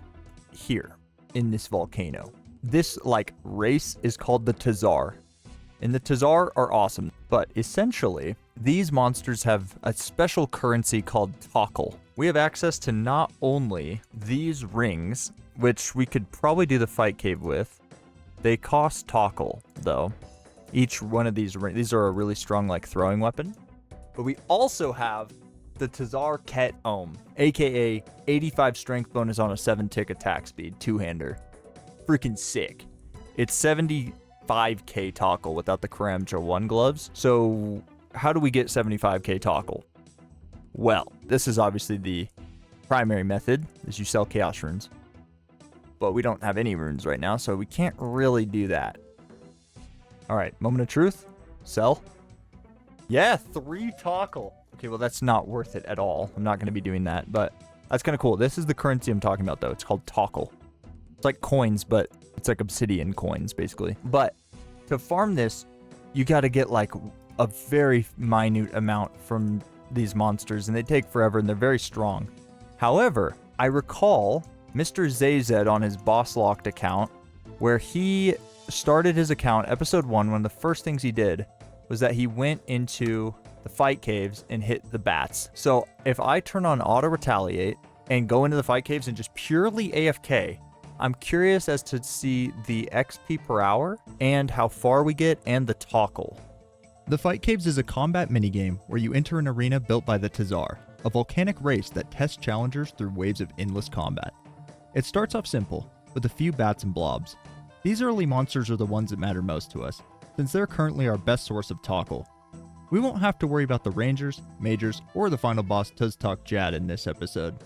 here in this volcano. This, like, race is called the Tazar. And the Tazar are awesome, but essentially, these monsters have a special currency called Tockle. We have access to not only these rings, which we could probably do the fight cave with. They cost Tockle, though. Each one of these are a really strong, like, throwing weapon. But we also have the Tazar Ket Ohm, aka 85 strength bonus on a 7-tick attack speed, two-hander. Freaking sick. It's 75k Tockle without the Karamja 1 gloves. So how do we get 75k Tockle? Well, this is obviously the primary method, is you sell Chaos Runes. But we don't have any runes right now, so we can't really do that. Alright, moment of truth. Sell. Yeah, 3 Tockle. Okay, well, that's not worth it at all. I'm not going to be doing that, but that's kind of cool. This is the currency I'm talking about, though. It's called Tockle. It's like coins, but it's like obsidian coins, basically. But to farm this, you got to get, like, a very minute amount from these monsters, and they take forever, and they're very strong. However, I recall Mr. Zayzed on his boss locked account, where he started his account, episode 1, one of the first things he did was that he went into the fight caves and hit the bats. So if I turn on auto retaliate and go into the fight caves and just purely AFK, I'm curious as to see the XP per hour and how far we get and the Tockle. The Fight Caves is a combat minigame where you enter an arena built by the Tazar, a volcanic race that tests challengers through waves of endless combat. It starts off simple, with a few bats and blobs. These early monsters are the ones that matter most to us, since they're currently our best source of Tockle. We won't have to worry about the Rangers, Majors, or the final boss Tuztok Jad in this episode.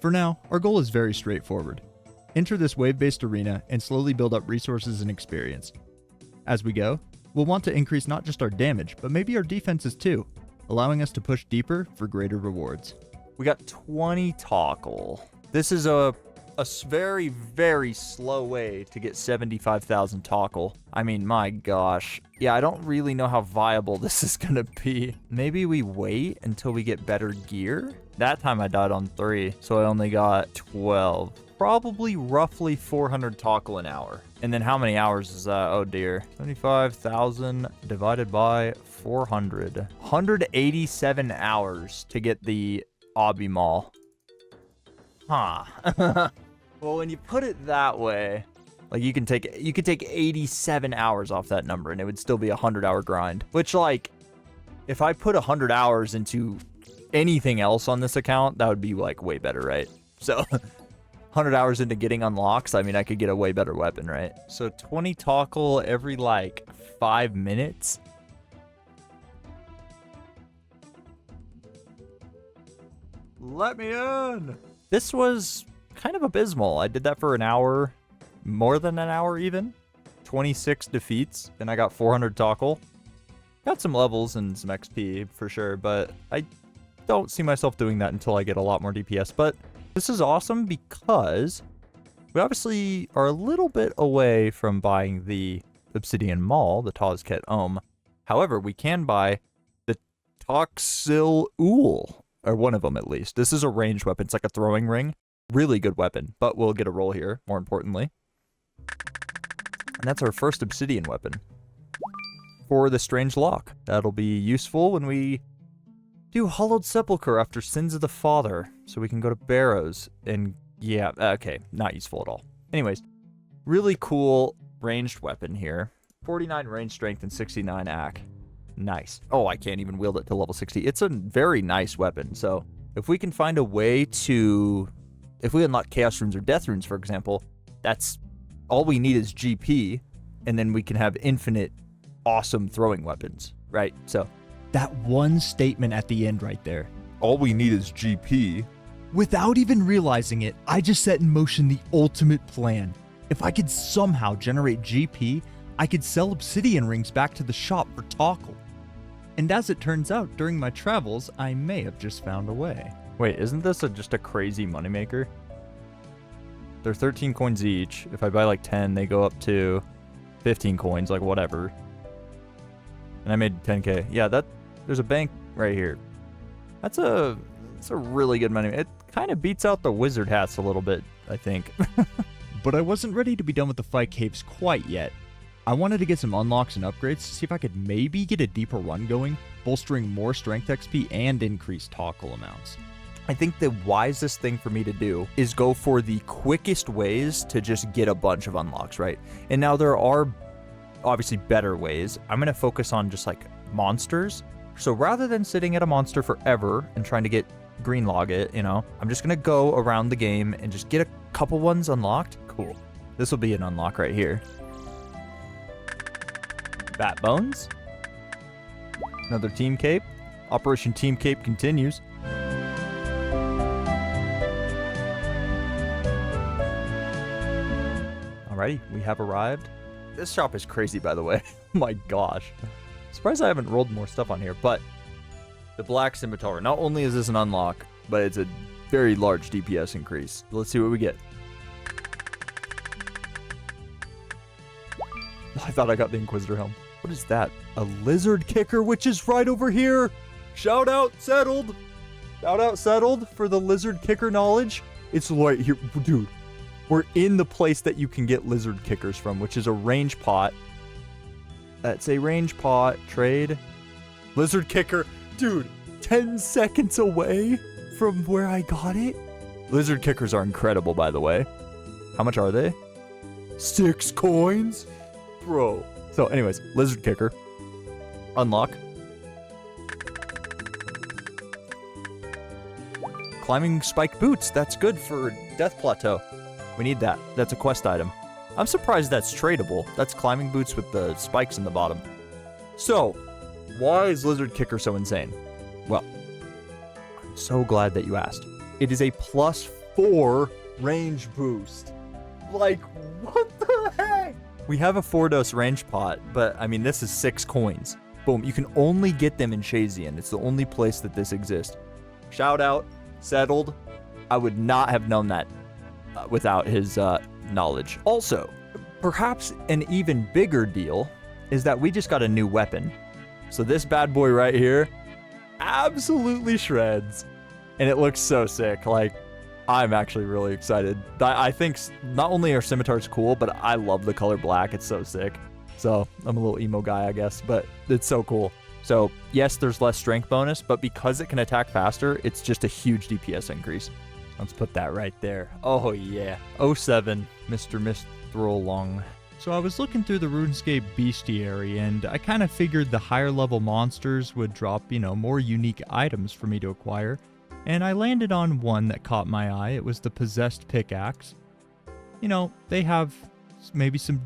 For now, our goal is very straightforward. Enter this wave-based arena and slowly build up resources and experience. As we go, we'll want to increase not just our damage, but maybe our defenses too, allowing us to push deeper for greater rewards. We got 20 Tockle. This is a a very, very slow way to get 75,000 Tokkul. I mean, my gosh. Yeah, I don't really know how viable this is gonna be. Maybe we wait until we get better gear? That time I died on 3, so I only got 12. Probably roughly 400 Tokkul an hour. And then how many hours is that? Oh dear. 75,000 divided by 400. 187 hours to get the Obby Maul. Huh. Well, when you put it that way, like you could take 87 hours off that number and it would still be a 100-hour grind. Which, like, if I put 100 hours into anything else on this account, that would be like way better, right? So 100 hours into getting unlocks, I mean, I could get a way better weapon, right? So 20 Tokkul every like 5 minutes. Let me in. This was kind of abysmal. I did that for an hour, more than an hour even. 26 defeats, and I got 400 Tokkul. Got some levels and some XP for sure, but I don't see myself doing that until I get a lot more DPS. But this is awesome because we obviously are a little bit away from buying the Obsidian Maul, the Tozket Ohm. However, we can buy the Toxil Ool, or one of them at least. This is a ranged weapon. It's like a throwing ring. Really good weapon, but we'll get a roll here, more importantly. And that's our first Obsidian weapon for the Strange Lock. That'll be useful when we do Hollowed Sepulchre after Sins of the Father, so we can go to Barrows. And yeah, okay, not useful at all. Anyways, really cool ranged weapon here. 49 range strength and 69 AC. Nice. Oh, I can't even wield it to level 60. It's a very nice weapon. So if we can find a way to, if we unlock Chaos Runes or Death Runes, for example, that's all we need is GP, and then we can have infinite awesome throwing weapons, right? So That one statement at the end right there. all we need is GP. Without even realizing it, I just set in motion the ultimate plan. If I could somehow generate GP, I could sell obsidian rings back to the shop for Tokkul. And as it turns out, during my travels, I may have just found a way. Wait, isn't this just a crazy moneymaker? They're 13 coins each. If I buy like 10, they go up to 15 coins, like whatever. And I made 10k. Yeah, there's a bank right here. That's a really good money. It kind of beats out the wizard hats a little bit, I think. But I wasn't ready to be done with the fight caves quite yet. I wanted to get some unlocks and upgrades to see if I could maybe get a deeper run going, bolstering more strength XP and increased Tokkul amounts. I think the wisest thing for me to do is go for the quickest ways to just get a bunch of unlocks, right? And now there are obviously better ways. I'm going to focus on just like monsters. So rather than sitting at a monster forever and trying to get green log it, you know, I'm just going to go around the game and just get a couple ones unlocked. Cool. This will be an unlock right here. Bat Bones. Another Team Cape. Operation Team Cape continues. Alrighty, we have arrived. This shop is crazy, by the way. My gosh. Surprised I haven't rolled more stuff on here, but the Black Scimitar. Not only is this an unlock, but it's a very large DPS increase. Let's see what we get. I thought I got the Inquisitor helm. What is that? A lizard kicker, which is right over here. Shout out settled. Shout out settled for the lizard kicker knowledge. It's right here, dude. We're in the place that you can get lizard kickers from, which is a range pot. That's a range pot. Trade. Lizard kicker. Dude, 10 seconds away from where I got it. Lizard kickers are incredible, by the way. How much are they? 6 coins? Bro. So anyways, lizard kicker. Unlock. Climbing spike boots. That's good for Death Plateau. We need that. That's a quest item. I'm surprised that's tradable. That's climbing boots with the spikes in the bottom. So, why is lizard kicker so insane? Well, I'm so glad that you asked. It is a +4 range boost. Like, what the heck? We have a 4-dose range pot, but I mean, this is 6 coins. Boom, you can only get them in Shazian. It's the only place that this exists. Shout out, settled. I would not have known that without his knowledge. Also, perhaps an even bigger deal is that we just got a new weapon. So this bad boy right here absolutely shreds. And it looks so sick. Like, I'm actually really excited. I think not only are scimitars cool, but I love the color black. It's so sick. So I'm a little emo guy, I guess, but it's so cool. So yes, there's less strength bonus, but because it can attack faster, it's just a huge DPS increase. Let's put that right there. Oh yeah. 07, Mr. Mithril Long. So I was looking through the RuneScape bestiary, and I kind of figured the higher level monsters would drop, more unique items for me to acquire. And I landed on one that caught my eye. It was the Possessed Pickaxe. They have maybe some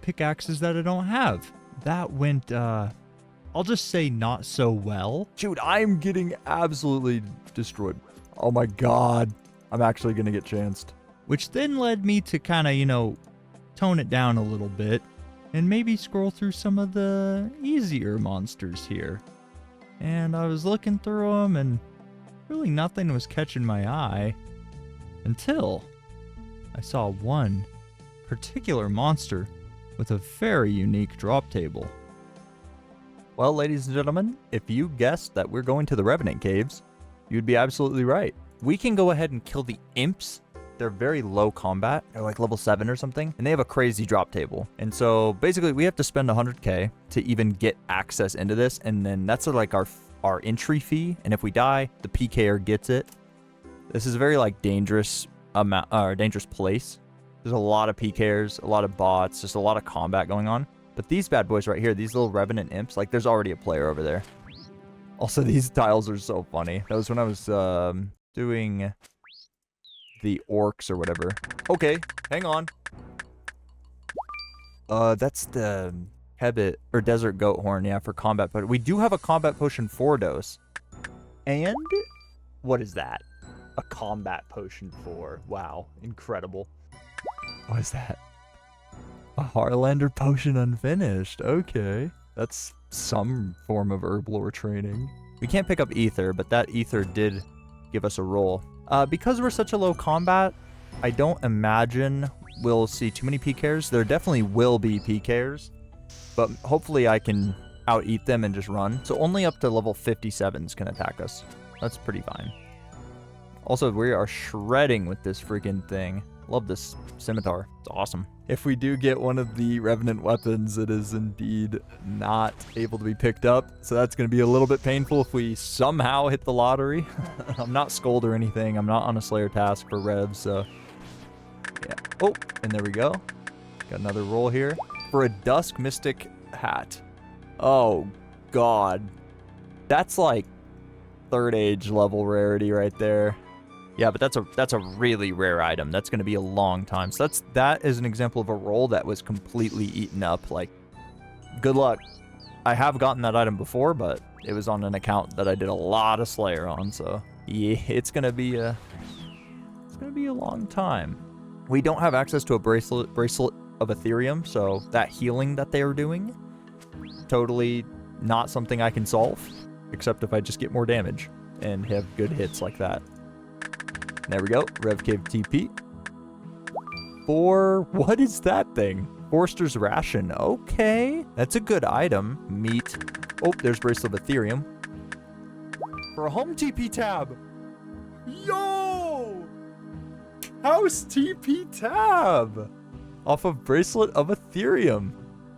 pickaxes that I don't have. That went, I'll just say not so well. Dude, I'm getting absolutely destroyed. Oh my god. I'm actually gonna get chanced. Which then led me to kind of, tone it down a little bit and maybe scroll through some of the easier monsters here. And I was looking through them and really nothing was catching my eye until I saw one particular monster with a very unique drop table. Well, ladies and gentlemen, if you guessed that we're going to the Revenant Caves, you'd be absolutely right. We can go ahead and kill the imps. They're very low combat. They're like level 7 or something. And they have a crazy drop table. And so basically we have to spend 100k to even get access into this. And then that's like our entry fee. And if we die, the PKer gets it. This is a very dangerous dangerous place. There's a lot of PKers, a lot of bots, just a lot of combat going on. But these bad boys right here, these little Revenant imps, there's already a player over there. Also, these tiles are so funny. That was when I was doing the orcs or whatever. Okay, hang on. That's the Hebit or Desert Goat Horn, yeah, for combat. But we do have a combat potion 4 dose. And what is that? A combat potion 4. Wow, incredible. What is that? A Harlander potion unfinished. Okay. That's some form of herb lore training. We can't pick up ether, but that ether did give us a roll. Because we're such a low combat, I don't imagine we'll see too many PKers. There definitely will be PKers, but hopefully I can out-eat them and just run. So only up to level 57s can attack us. That's pretty fine. Also, we are shredding with this freaking thing. Love this scimitar. It's awesome. If we do get one of the Revenant weapons, it is indeed not able to be picked up. So that's going to be a little bit painful if we somehow hit the lottery. I'm not Scold or anything. I'm not on a Slayer task for Revs, so yeah. Oh, and there we go. Got another roll here for a Dusk Mystic hat. Oh, God. That's like 3rd age level rarity right there. Yeah, but that's a really rare item. That's going to be a long time. So that is an example of a roll that was completely eaten up. Good luck. I have gotten that item before, but it was on an account that I did a lot of Slayer on. So yeah, it's going to be a long time. We don't have access to a bracelet of Ethereum, so that healing that they are doing, totally not something I can solve, except if I just get more damage and have good hits like that. There we go. Rev Cave TP. What is that thing? Forster's Ration. Okay. That's a good item. Meat. Oh, there's Bracelet of Ethereum. For a home TP tab. Yo! House TP tab. Off of Bracelet of Ethereum.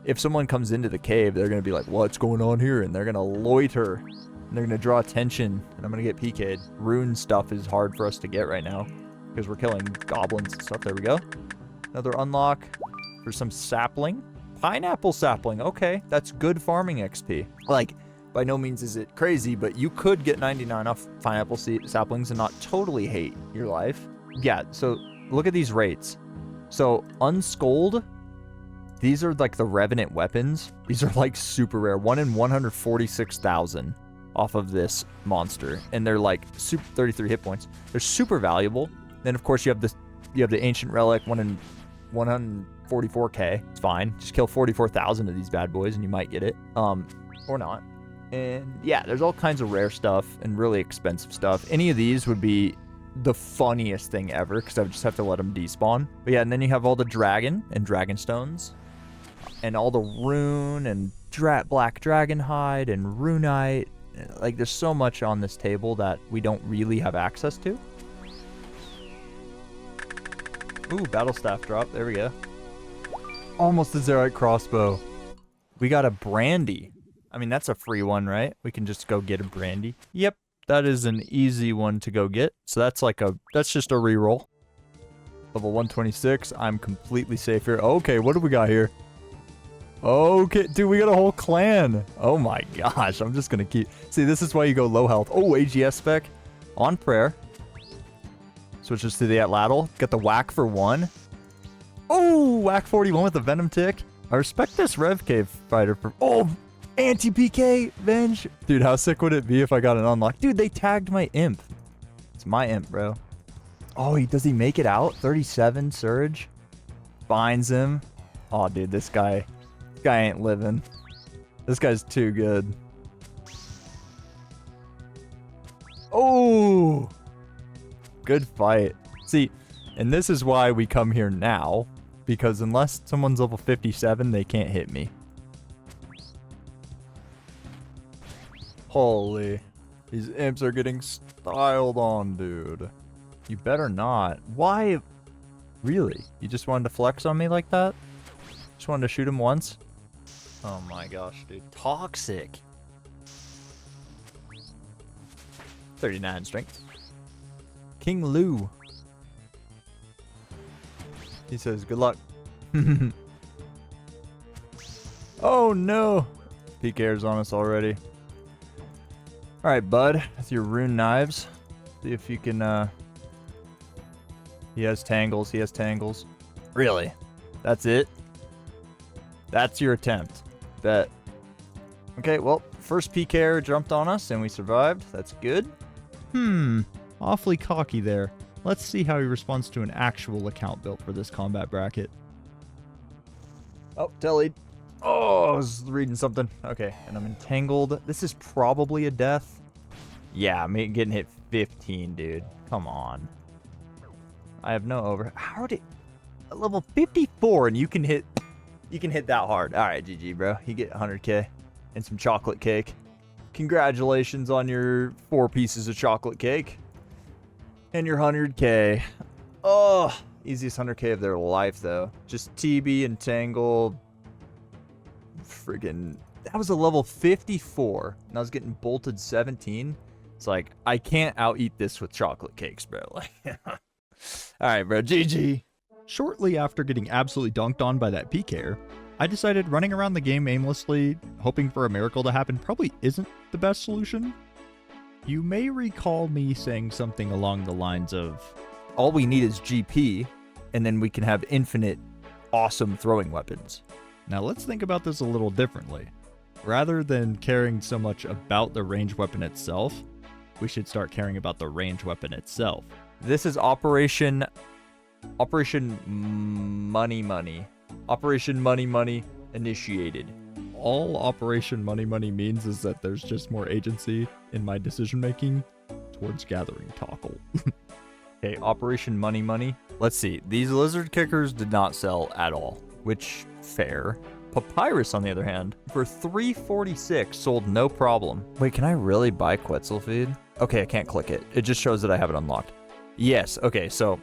If someone comes into the cave, they're going to be like, what's going on here? And they're going to loiter. And they're going to draw attention, and I'm going to get PK'd. Rune stuff is hard for us to get right now because we're killing goblins and stuff. There we go. Another unlock for some sapling. Pineapple sapling. Okay, that's good farming XP. By no means is it crazy, but you could get 99 off pineapple saplings and not totally hate your life. Yeah, so look at these rates. So Unscold, these are the Revenant weapons. These are super rare. 1 in 146,000. Off of this monster, and they're super 33 hit points. They're super valuable. Then of course you have the ancient relic, 1 in 144k. It's fine. Just kill 44,000 of these bad boys and you might get it, or not. And yeah, there's all kinds of rare stuff and really expensive stuff. Any of these would be the funniest thing ever because I would just have to let them despawn. But yeah, and then you have all the dragon and dragon stones and all the rune and black dragon hide and runite. Like, there's so much on this table that we don't really have access to. Ooh, battle staff drop. There we go. Almost a Zerite crossbow. We got a brandy. I mean, that's a free one, right? We can just go get a brandy. Yep, that is an easy one to go get. So that's just a reroll. Level 126. I'm completely safe here. Okay, what do we got here? Okay, dude, we got a whole clan. Oh my gosh, I'm just gonna keep... See, this is why you go low health. Oh, AGS spec. On prayer. Switches to the Atlatl. Got the whack for 1. Oh, whack 41 with the venom tick. I respect this Rev Cave fighter for... Oh, anti-PK Venge. Dude, how sick would it be if I got an unlock? Dude, they tagged my imp. It's my imp, bro. Oh, does he make it out? 37 Surge. Finds him. Oh, dude, this guy ain't living. This guy's too good. Oh, good fight. See, and this is why we come here now, because unless someone's level 57, they can't hit me. Holy, these imps are getting styled on, dude. You better not. Why? Really? You just wanted to flex on me like that? Just wanted to shoot him once? Oh my gosh, dude. Toxic. 39 strength. King Lou. He says, good luck. Oh no. PK's on us already. Alright, bud. With your rune knives. See if you can, He has tangles. He has tangles. Really? That's it? That's your attempt. Bet. Okay, well, first PKer jumped on us and we survived. That's good. Awfully cocky there. Let's see how he responds to an actual account built for this combat bracket. Oh, tellied. Oh, I was reading something. Okay, and I'm entangled. This is probably a death. Yeah, me getting hit 15, dude. Come on. I have no over... How did... At level 54 and you can hit that hard. All right, GG, bro. You get 100k and some chocolate cake. Congratulations on your 4 pieces of chocolate cake and your 100k. Oh, easiest 100k of their life, though. Just TB and Tangle. Friggin'. That was a level 54, and I was getting bolted 17. It's like, I can't out-eat this with chocolate cakes, bro. Like, all right, bro. GG. Shortly after getting absolutely dunked on by that PKer, I decided running around the game aimlessly, hoping for a miracle to happen, probably isn't the best solution. You may recall me saying something along the lines of, all we need is GP, and then we can have infinite awesome throwing weapons. Now let's think about this a little differently. Rather than caring so much about the ranged weapon itself, we should start caring about the ranged weapon itself. This is Operation Money. Operation Money initiated. All Operation Money means is that there's just more agency in my decision making towards gathering Tokkul. Okay, Operation Money. Let's see. These lizard kickers did not sell at all, which fair. Papyrus, on the other hand, for 346 sold no problem. Wait, can I really buy Quetzal feed? Okay, I can't click it. It just shows that I have it unlocked. Yes. Okay, so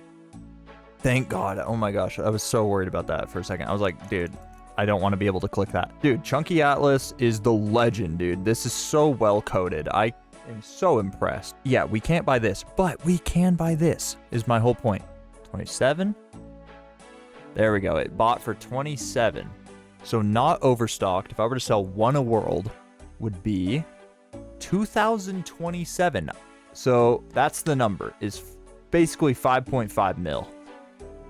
thank God. Oh my gosh, I was so worried about that for a second. I was like, dude, I don't want to be able to click that. Dude, Chunky Atlas is the legend, dude. This is so well coded. I am so impressed. Yeah, we can't buy this, but we can buy this, is my whole point. 27. There we go. It bought for 27. So not overstocked. If I were to sell one a world, would be 2027. So that's the number, is basically 5.5 mil.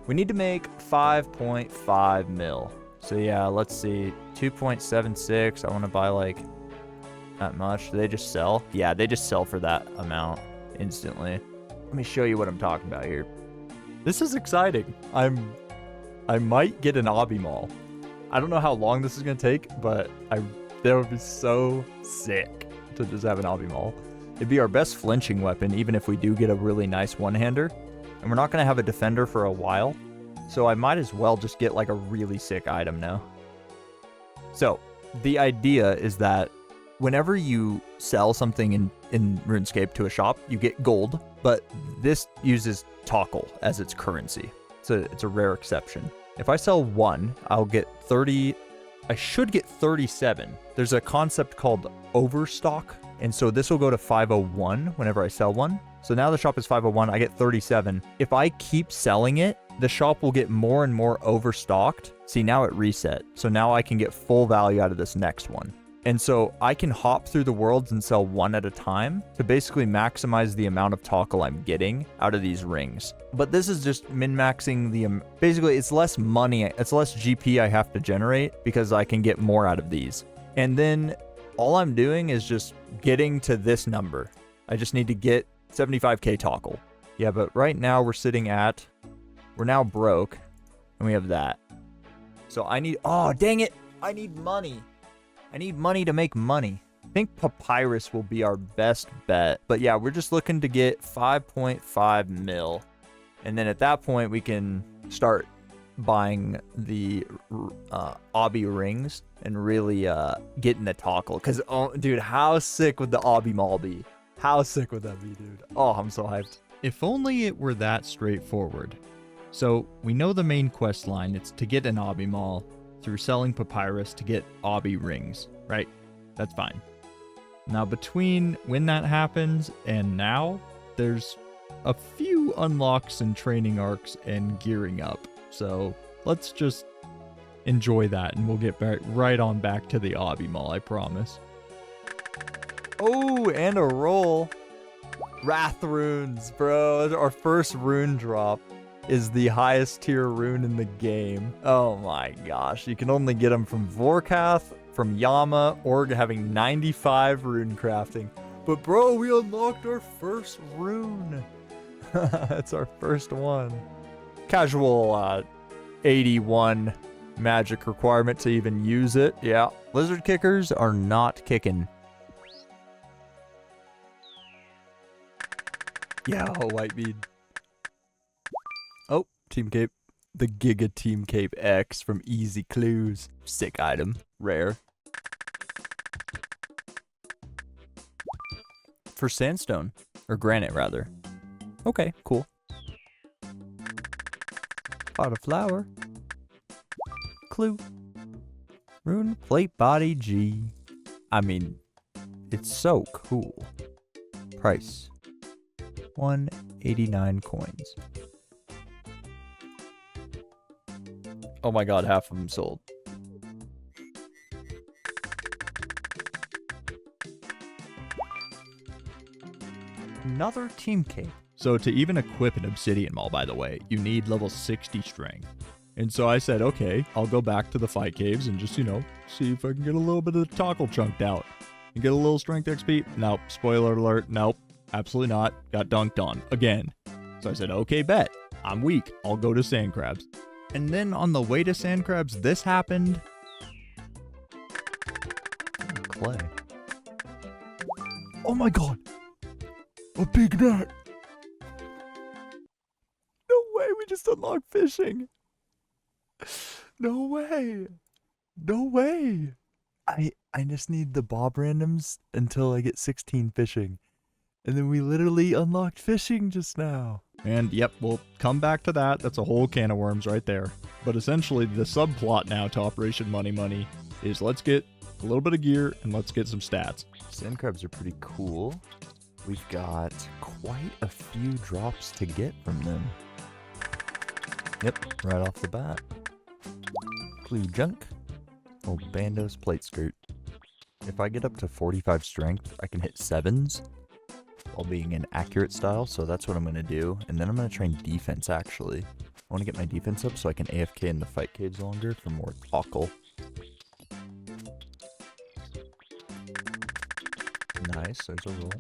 We need to make 5.5 mil. So yeah, let's see. 2.76. I want to buy like that much. Do they just sell? Yeah, they just sell for that amount instantly. Let me show you what I'm talking about here. This is exciting. I might get an Obby Maul. I don't know how long this is going to take, but that would be so sick to just have an Obby Maul. It'd be our best flinching weapon, even if we do get a really nice one-hander. And we're not going to have a defender for a while. So I might as well just get like a really sick item now. So the idea is that whenever you sell something in RuneScape to a shop, you get gold, but this uses Tockle as its currency. So it's a rare exception. If I sell 1, I'll get 30. I should get 37. There's a concept called overstock, and so this will go to 501 whenever I sell 1. So now the shop is 501, I get 37. If I keep selling it, the shop will get more and more overstocked. See, now it reset. So now I can get full value out of this next one. And so I can hop through the worlds and sell 1 at a time to basically maximize the amount of Tockle I'm getting out of these rings. But this is just min-maxing the, basically it's less money, it's less GP I have to generate because I can get more out of these. And then all I'm doing is just getting to this number. I just need to get 75k Tockle. Yeah, but right now we're now broke and we have that. So I need, oh dang it, I need money. I need money to make money. I think Papyrus will be our best bet. But yeah, we're just looking to get 5.5 mil. And then at that point, we can start buying the Obby rings and really getting the Tockle. Because, oh, dude, how sick would the Obby Maul be? How sick would that be, dude? Oh, I'm so hyped. If only it were that straightforward. So we know the main quest line. It's to get an Obby Maul through selling Papyrus to get Obby rings, right? That's fine. Now between when that happens and now, there's a few unlocks and training arcs and gearing up. So let's just enjoy that and we'll get right on back to the Obby Maul, I promise. Oh, and a roll. Wrath runes, bro. Our first rune drop is the highest tier rune in the game. Oh my gosh. You can only get them from Vorkath, from Yama, or having 95 rune crafting. But bro, we unlocked our first rune. That's our first one. Casual 81 magic requirement to even use it. Yeah. Lizard kickers are not kicking. Yeah, white bead. Oh, Team Cape. The Giga Team Cape X from Easy Clues. Sick item. Rare. For sandstone. Or granite, rather. Okay, cool. Pot of flower. Clue. Rune plate body G. I mean, it's so cool. Price. 189 coins. Oh my god, half of them sold. Another team cape. So to even equip an obsidian maul, by the way, you need level 60 strength. And so I said, okay, I'll go back to the fight caves and just, you know, see if I can get a little bit of the Tockle chunked out. And get a little strength XP. Nope. Spoiler alert. Nope. Absolutely not. Got dunked on. Again. So I said, okay, bet. I'm weak. I'll go to sand crabs. And then on the way to sand crabs, this happened. Clay. Oh my god. A big net. No way. We just unlocked fishing. No way. No way. I just need the bob randoms until I get 16 fishing. And then we literally unlocked fishing just now. And yep, we'll come back to that. That's a whole can of worms right there. But essentially, the subplot now to Operation Money Money is let's get a little bit of gear and let's get some stats. Sand crabs are pretty cool. We've got quite a few drops to get from them. Yep, right off the bat. Clue junk. Old Bando's plate skirt. If I get up to 45 strength, I can hit 7s. While being in accurate style, so that's what I'm going to do. And then I'm going to train defense, actually. I want to get my defense up so I can AFK in the fight caves longer for more Tockle. Nice, there's a roll.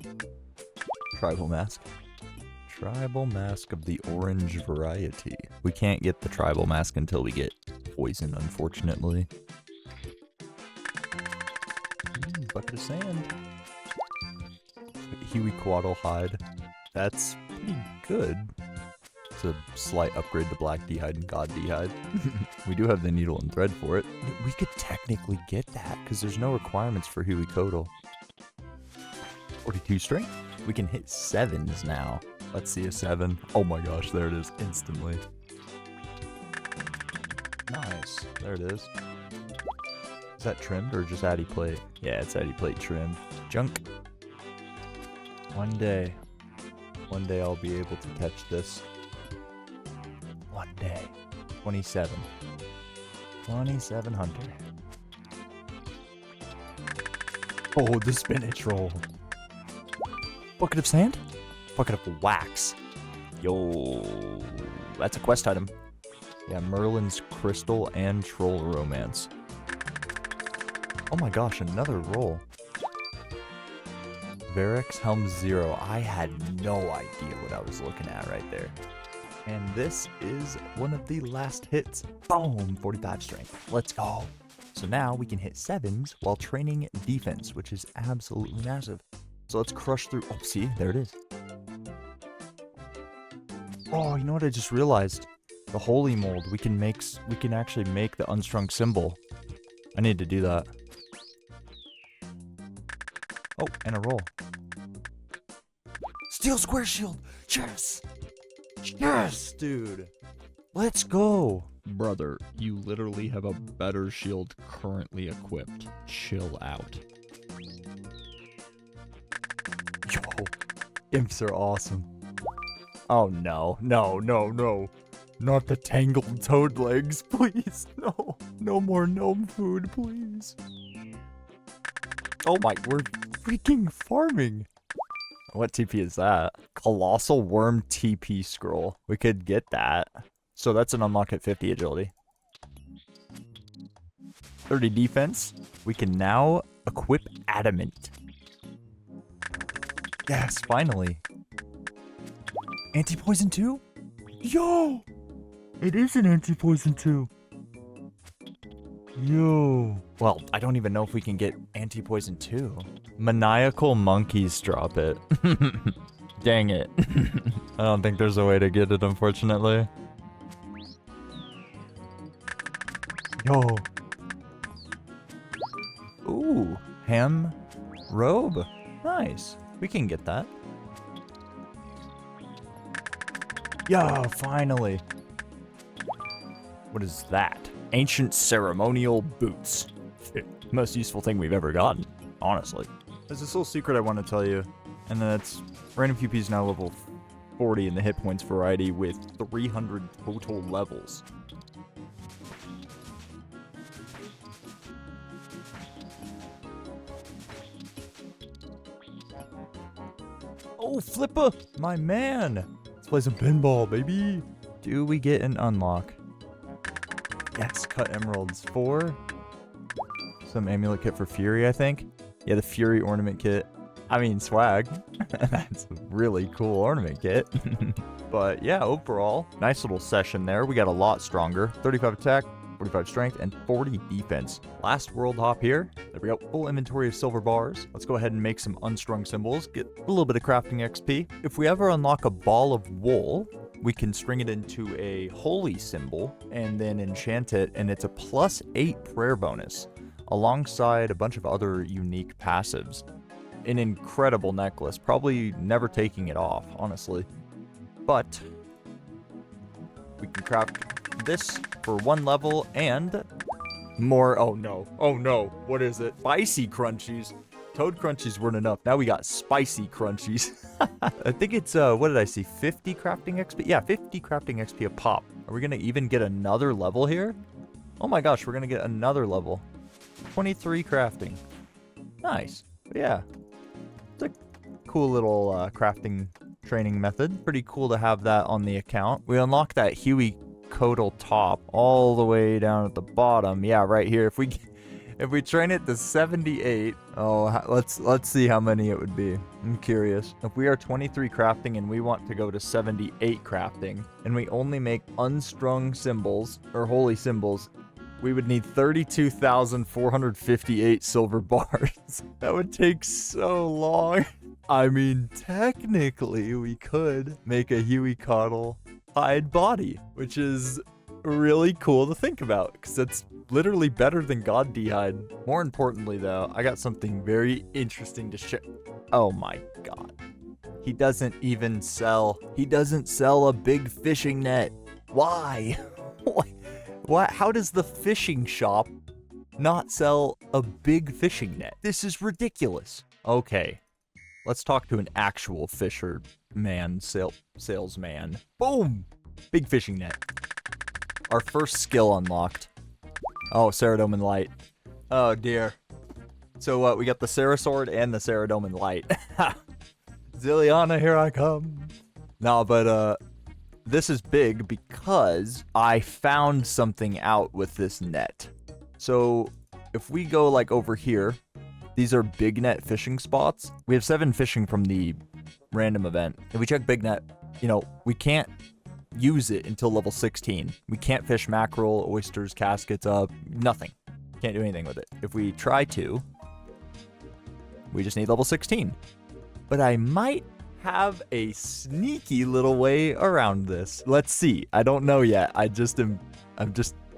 Tribal mask. Tribal mask of the orange variety. We can't get the tribal mask until we get poison, unfortunately. Bucket of sand. Huey Quaddle hide. That's pretty good. It's a slight upgrade to Black D'hide and God D'hide. We do have the needle and thread for it. We could technically get that because there's no requirements for Huey Quaddle. 42 strength. We can hit 7s now. Let's see a 7. Oh my gosh, there it is instantly. Nice. There it is. Is that trimmed or just Addy plate? Yeah, it's Addy plate trimmed. Junk. One day I'll be able to catch this. One day. 27. 27 hunter. Oh, the spinach roll. Bucket of sand? Bucket of wax. Yo, that's a quest item. Yeah, Merlin's Crystal and Troll Romance. Oh my gosh, another roll. Varix Helm 0. I had no idea what I was looking at right there. And this is one of the last hits. Boom! 45 strength. Let's go. So now we can hit 7s while training defense, which is absolutely massive. So let's crush through. Oh, see? There it is. Oh, you know what I just realized? The holy mold. We can actually make the unstrung symbol. I need to do that. Oh, and a roll. Steel square shield. Yes! Yes, dude. Let's go. Brother, you literally have a better shield currently equipped. Chill out. Yo, imps are awesome. Oh no, no, no, no. Not the tangled toad legs, please. No, no more gnome food, please. Oh my, we're freaking farming. What TP is that? Colossal Worm TP scroll. We could get that. So that's an unlock at 50 agility. 30 defense. We can now equip adamant. Yes, finally. Anti-poison 2? Yo! It is an anti-poison 2. Yo. Well, I don't even know if we can get anti-poison 2. Maniacal monkeys drop it. Dang it. I don't think there's a way to get it, unfortunately. Yo. Ooh. Hem robe. Nice. We can get that. Yo, finally. What is that? Ancient ceremonial boots. Most useful thing we've ever gotten, honestly. There's this little secret I want to tell you, and that's random QP is now level 40 in the hit points variety with 300 total levels. Oh, Flipper, my man. Let's play some pinball, baby. Do we get an unlock? Yes, cut emeralds. 4. Some amulet kit for Fury, I think. Yeah, the Fury ornament kit. I mean, swag. That's a really cool ornament kit. But yeah, overall, nice little session there. We got a lot stronger. 35 attack, 45 strength, and 40 defense. Last world hop here. There we go. Full inventory of silver bars. Let's go ahead and make some unstrung symbols. Get a little bit of crafting XP. If we ever unlock a ball of wool, we can string it into a holy symbol and then enchant it, and it's a +8 prayer bonus alongside a bunch of other unique passives. An incredible necklace, probably never taking it off, honestly. But we can craft this for 1 level and more. Oh no, what is it? Spicy crunchies. Toad crunchies weren't enough. Now we got spicy crunchies. I think it's, what did I see? 50 crafting XP? Yeah, 50 crafting XP a pop. Are we gonna even get another level here? Oh my gosh, we're gonna get another level. 23 crafting. Nice. But yeah. It's a cool little crafting training method. Pretty cool to have that on the account. We unlock that Huey Quaddle top all the way down at the bottom. Yeah, right here. If we train it to 78, let's see how many it would be. I'm curious. If we are 23 crafting and we want to go to 78 crafting, and we only make unstrung symbols, or holy symbols, we would need 32,458 silver bars. That would take so long. I mean, technically, we could make a Huey Coddle hide body, which is really cool to think about, because it's literally better than God D-hide. More importantly, though, I got something very interesting to share. Oh my god. He doesn't sell a big fishing net. Why? What? How does the fishing shop not sell a big fishing net? This is ridiculous. Okay. Let's talk to an actual salesman. Boom! Big fishing net. Our first skill unlocked. Oh, Saradomin Light. Oh dear. So what? We got the Sarasword and the Saradomin Light. Zilliana, here I come. No, but this is big because I found something out with this net. So if we go like over here, these are big net fishing spots. We have 7 fishing from the random event. If we check big net, you know, we can't use it until level 16. We can't fish mackerel, oysters, caskets up, nothing. Can't do anything with it. If we try to, we just need level 16. But I might have a sneaky little way around this. Let's see. I don't know yet. I've just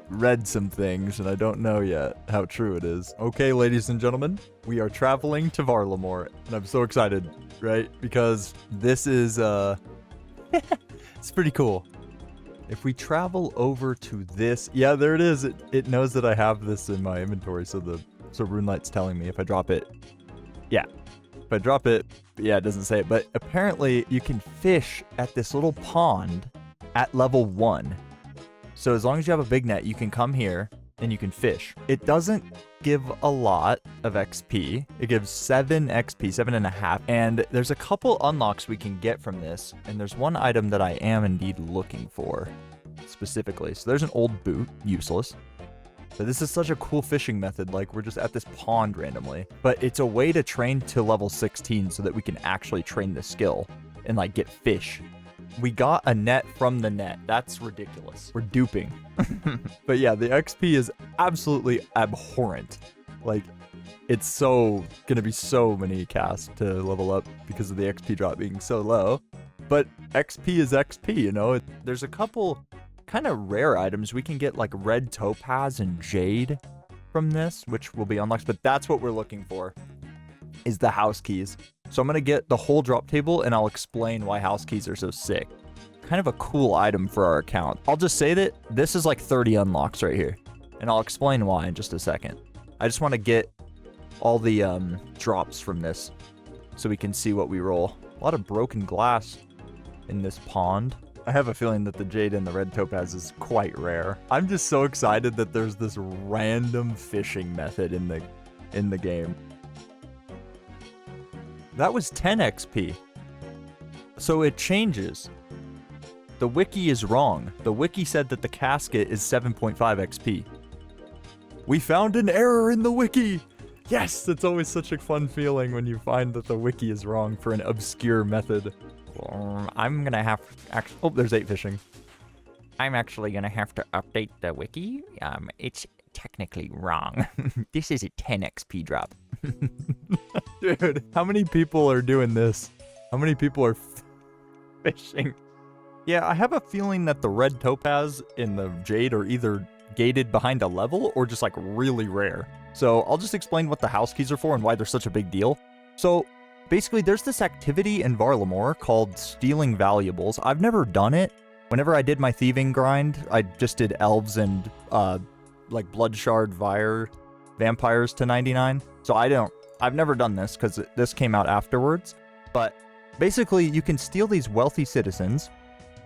read some things and I don't know yet how true it is. Okay, ladies and gentlemen, we are traveling to Varlamore and I'm so excited, right? Because this is it's pretty cool. If we travel over to this, yeah, there it is. It knows that I have this in my inventory, so RuneLight's telling me if I drop it. Yeah. If I drop it, yeah, it doesn't say it, but apparently you can fish at this little pond at level 1. So as long as you have a big net, you can come here and you can fish. It doesn't give a lot of XP. It gives 7 XP, 7.5. And there's a couple unlocks we can get from this. And there's one item that I am indeed looking for specifically. So there's an old boot, useless. But this is such a cool fishing method. Like, we're just at this pond randomly. But it's a way to train to level 16 so that we can actually train the skill and like get fish. We got a net from the net. That's ridiculous. We're duping. But yeah, the XP is absolutely abhorrent. Like, it's gonna be so many casts to level up because of the XP drop being so low. But XP is XP, you know? There's a couple kind of rare items. We can get like red topaz and jade from this, which will be unlocked. But that's what we're looking for, is the house keys. So I'm going to get the whole drop table and I'll explain why house keys are so sick. Kind of a cool item for our account. I'll just say that this is like 30 unlocks right here. And I'll explain why in just a second. I just want to get all the drops from this so we can see what we roll. A lot of broken glass in this pond. I have a feeling that the jade and the red topaz is quite rare. I'm just so excited that there's this random fishing method in the game. That was 10 XP. So it changes. The wiki is wrong. The wiki said that the casket is 7.5 XP. We found an error in the wiki! Yes, it's always such a fun feeling when you find that the wiki is wrong for an obscure method. I'm gonna have to oh, there's 8 fishing. I'm actually gonna have to update the wiki. It's technically wrong. This is a 10 XP drop. Dude, how many people are doing this? How many people are fishing? Yeah, I have a feeling that the red topaz and the jade are either gated behind a level or just like really rare. So I'll just explain what the house keys are for and why they're such a big deal. So basically there's this activity in Varlamore called stealing valuables. I've never done it. Whenever I did my thieving grind, I just did elves and like blood shard vampires to 99. So I've never done this because this came out afterwards. But basically you can steal these wealthy citizens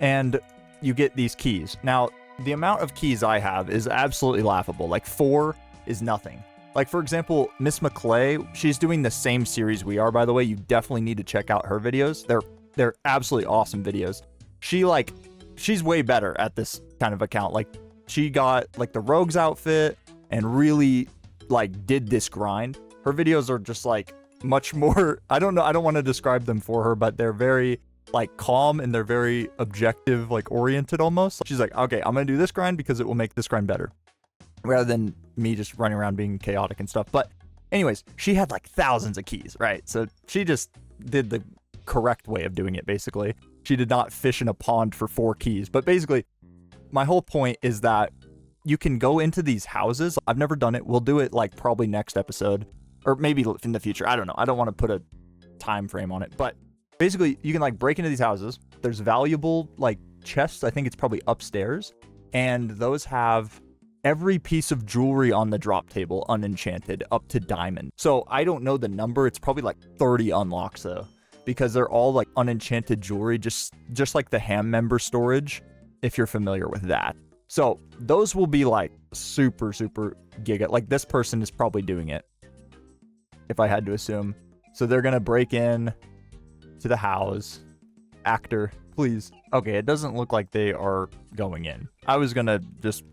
and you get these keys. Now, the amount of keys I have is absolutely laughable. Like 4 is nothing. Like, for example, Miss McClay, she's doing the same series we are, by the way. You definitely need to check out her videos. They're absolutely awesome videos. She's way better at this kind of account. Like, she got like the rogue's outfit and really like did this grind. Her videos are just like much more, I don't know, I don't want to describe them for her, but they're very like calm and they're very objective, like oriented almost. She's like, okay, I'm going to do this grind because it will make this grind better, rather than me just running around being chaotic and stuff. But anyways, she had like thousands of keys, right? So she just did the correct way of doing it, basically. She did not fish in a pond for 4 keys. But basically, my whole point is that you can go into these houses. I've never done it. We'll do it like probably next episode or maybe in the future. I don't know. I don't want to put a time frame on it. But basically, you can like break into these houses. There's valuable like chests. I think it's probably upstairs. And those have every piece of jewelry on the drop table unenchanted up to diamond. So I don't know the number. It's probably like 30 unlocks though, because they're all like unenchanted jewelry, just like the ham member storage, if you're familiar with that. So those will be like super, super giga. Like this person is probably doing it, if I had to assume. So they're going to break in to the house. Actor, please. Okay, it doesn't look like they are going in. I was going to just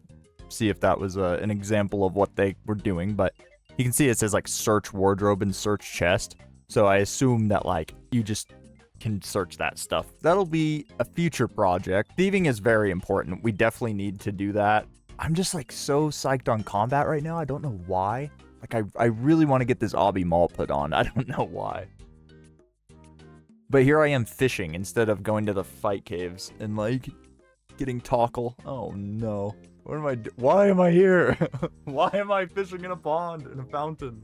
see if that was an example of what they were doing, but you can see it says like search wardrobe and search chest. So I assume that like you just can search that stuff. That'll be a future project. Thieving is very important. We definitely need to do that. I'm just like so psyched on combat right now. I don't know why. Like I really want to get this Obby Maul put on. I don't know why. But here I am fishing instead of going to the fight caves and like getting tackle. Oh no. What am I why am I here? Why am I fishing in a pond, in a fountain?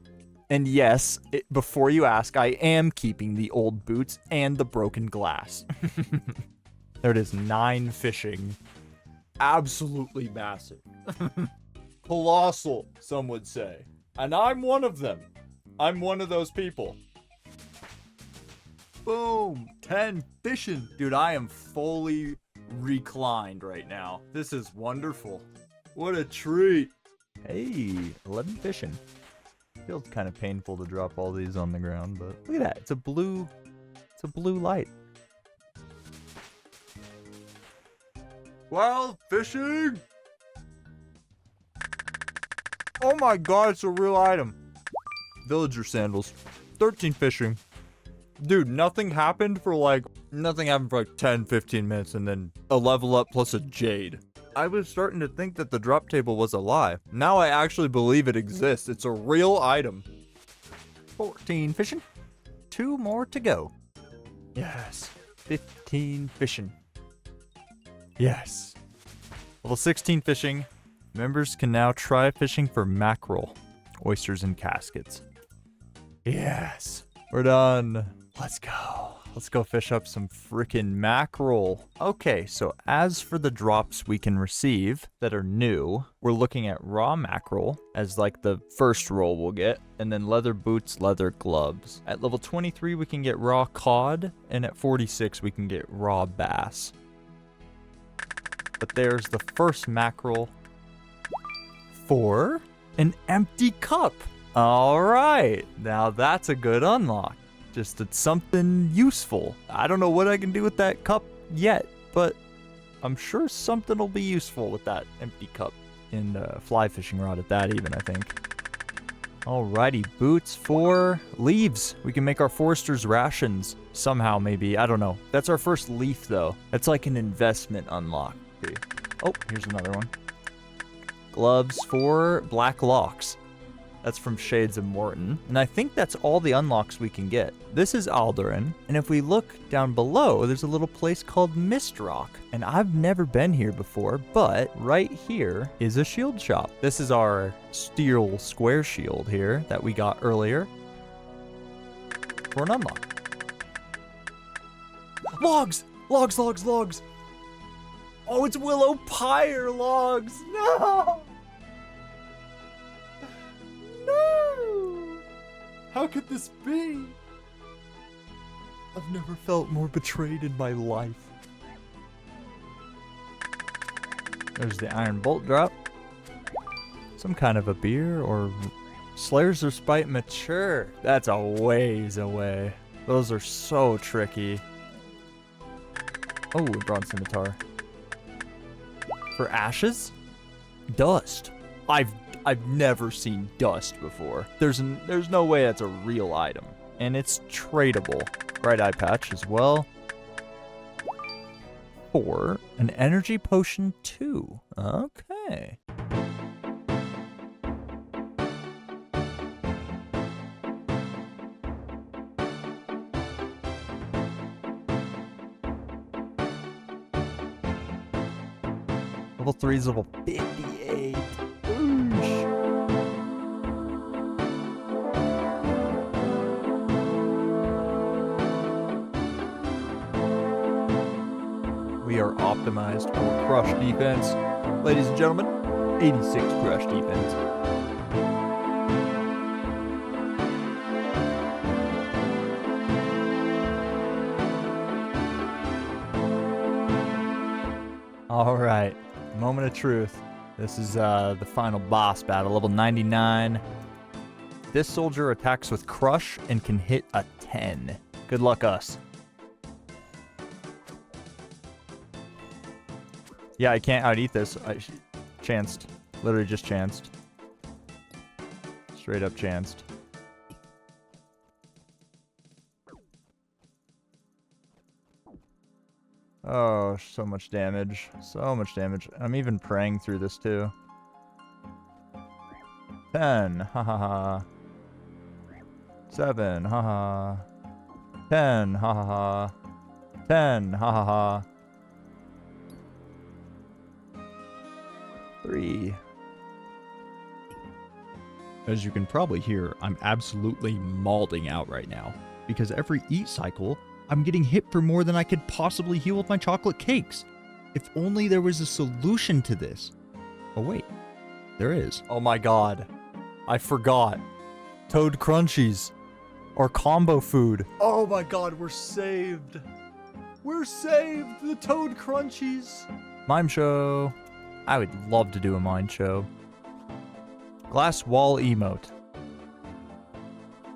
And yes, before you ask, I am keeping the old boots and the broken glass. There it is, 9 fishing. Absolutely massive. Colossal, some would say. And I'm one of them. I'm one of those people. Boom, 10 fishing. Dude, I am fully reclined right now. This is wonderful. What a treat. Hey, 11 fishing. Feels kind of painful to drop all these on the ground, but look at that. It's a blue light. Wild fishing. Oh my god, it's a real item. Villager sandals. 13 fishing. Dude, nothing happened for like 10, 15 minutes and then a level up plus a jade. I was starting to think that the drop table was a lie. Now I actually believe it exists. It's a real item. 14 fishing. 2 more to go. Yes. 15 fishing. Yes. Level 16 fishing. Members can now try fishing for mackerel, oysters, and caskets. Yes. We're done. Let's go. Let's go fish up some freaking mackerel. Okay, so as for the drops we can receive that are new, we're looking at raw mackerel as like the first roll we'll get, and then leather boots, leather gloves. At level 23, we can get raw cod, and at 46, we can get raw bass. But there's the first mackerel for an empty cup. All right, now that's a good unlock. Just it's something useful. I don't know what I can do with that cup yet, but I'm sure something will be useful with that empty cup. And fly fishing rod at that even, I think. Alrighty, boots for leaves. We can make our forester's rations somehow, maybe. I don't know. That's our first leaf, though. That's like an investment unlock. Okay. Oh, here's another one. Gloves for black locks. That's from Shades of Morton. And I think that's all the unlocks we can get. This is Aldurin. And if we look down below, there's a little place called Mistrock. And I've never been here before, but right here is a shield shop. This is our steel square shield here that we got earlier for an unlock. Logs! Logs, logs, logs! Oh, it's Willow Pyre logs! No! How could this be? I've never felt more betrayed in my life. There's the iron bolt drop. Some kind of a beer or Slayer's Respite mature. That's a ways away. Those are so tricky. Oh, a bronze scimitar. For ashes? Dust. I've never seen dust before. There's no way that's a real item. And it's tradable. Bright eye patch as well. For an energy potion 2. Okay. Level 3 is level 58. Oosh. We are optimized for crush defense. Ladies and gentlemen, 86 crush defense. All right, moment of truth. This is the final boss battle, level 99. This soldier attacks with crush and can hit a 10. Good luck us. Yeah, I can't out-eat this. I chanced. Literally just chanced. Straight up chanced. Oh, so much damage. So much damage. I'm even praying through this too. 10. Ha ha ha. 7. Ha ha. 10. Ha ha ha. 10. Ha ha ha. 3. As you can probably hear, I'm absolutely mauling out right now, because every eat cycle, I'm getting hit for more than I could possibly heal with my chocolate cakes. If only there was a solution to this. Oh wait, there is. Oh my god. I forgot. Toad Crunchies. Or combo food. Oh my god, we're saved. We're saved. The Toad Crunchies. Mime show. I would love to do a mime show. Glass wall emote.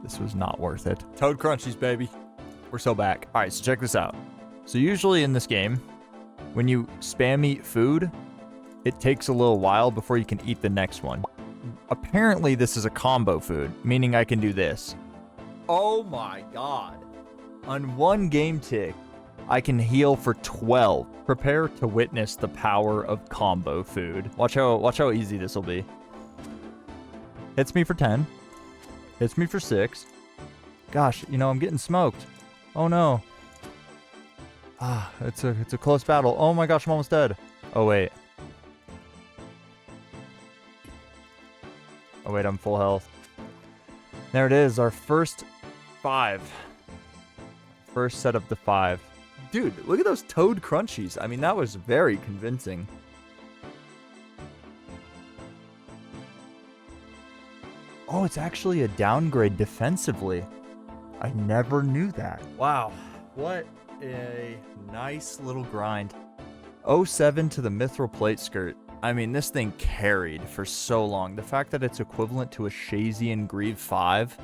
This was not worth it. Toad Crunchies, baby. We're so back. All right, so check this out. So usually in this game, when you spam eat food, it takes a little while before you can eat the next one. Apparently this is a combo food, meaning I can do this. Oh my god. On one game tick, I can heal for 12. Prepare to witness the power of combo food. Watch how easy this will be. Hits me for 10. Hits me for 6. Gosh, you know, I'm getting smoked. Oh no. Ah, it's a close battle. Oh my gosh, I'm almost dead. Oh wait. Oh wait, I'm full health. There it is, our first 5. First set of the 5. Dude, look at those Toad Crunchies. I mean, that was very convincing. Oh, it's actually a downgrade defensively. I never knew that. Wow, what a nice little grind. 07 to the Mithril Plate Skirt. I mean, this thing carried for so long. The fact that it's equivalent to a Shazian Greave 5,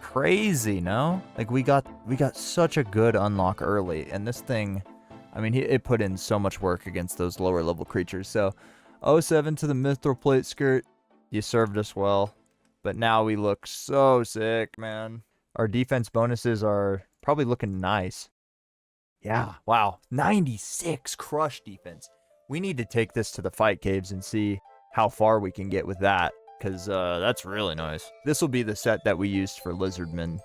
crazy, no? Like, we got such a good unlock early, and this thing, I mean, it put in so much work against those lower level creatures. So, 07 to the Mithril Plate Skirt, you served us well. But now we look so sick, man. Our defense bonuses are probably looking nice. Yeah, wow. 96 crush defense. We need to take this to the fight caves and see how far we can get with that, because that's really nice. This will be the set that we used for Lizardmen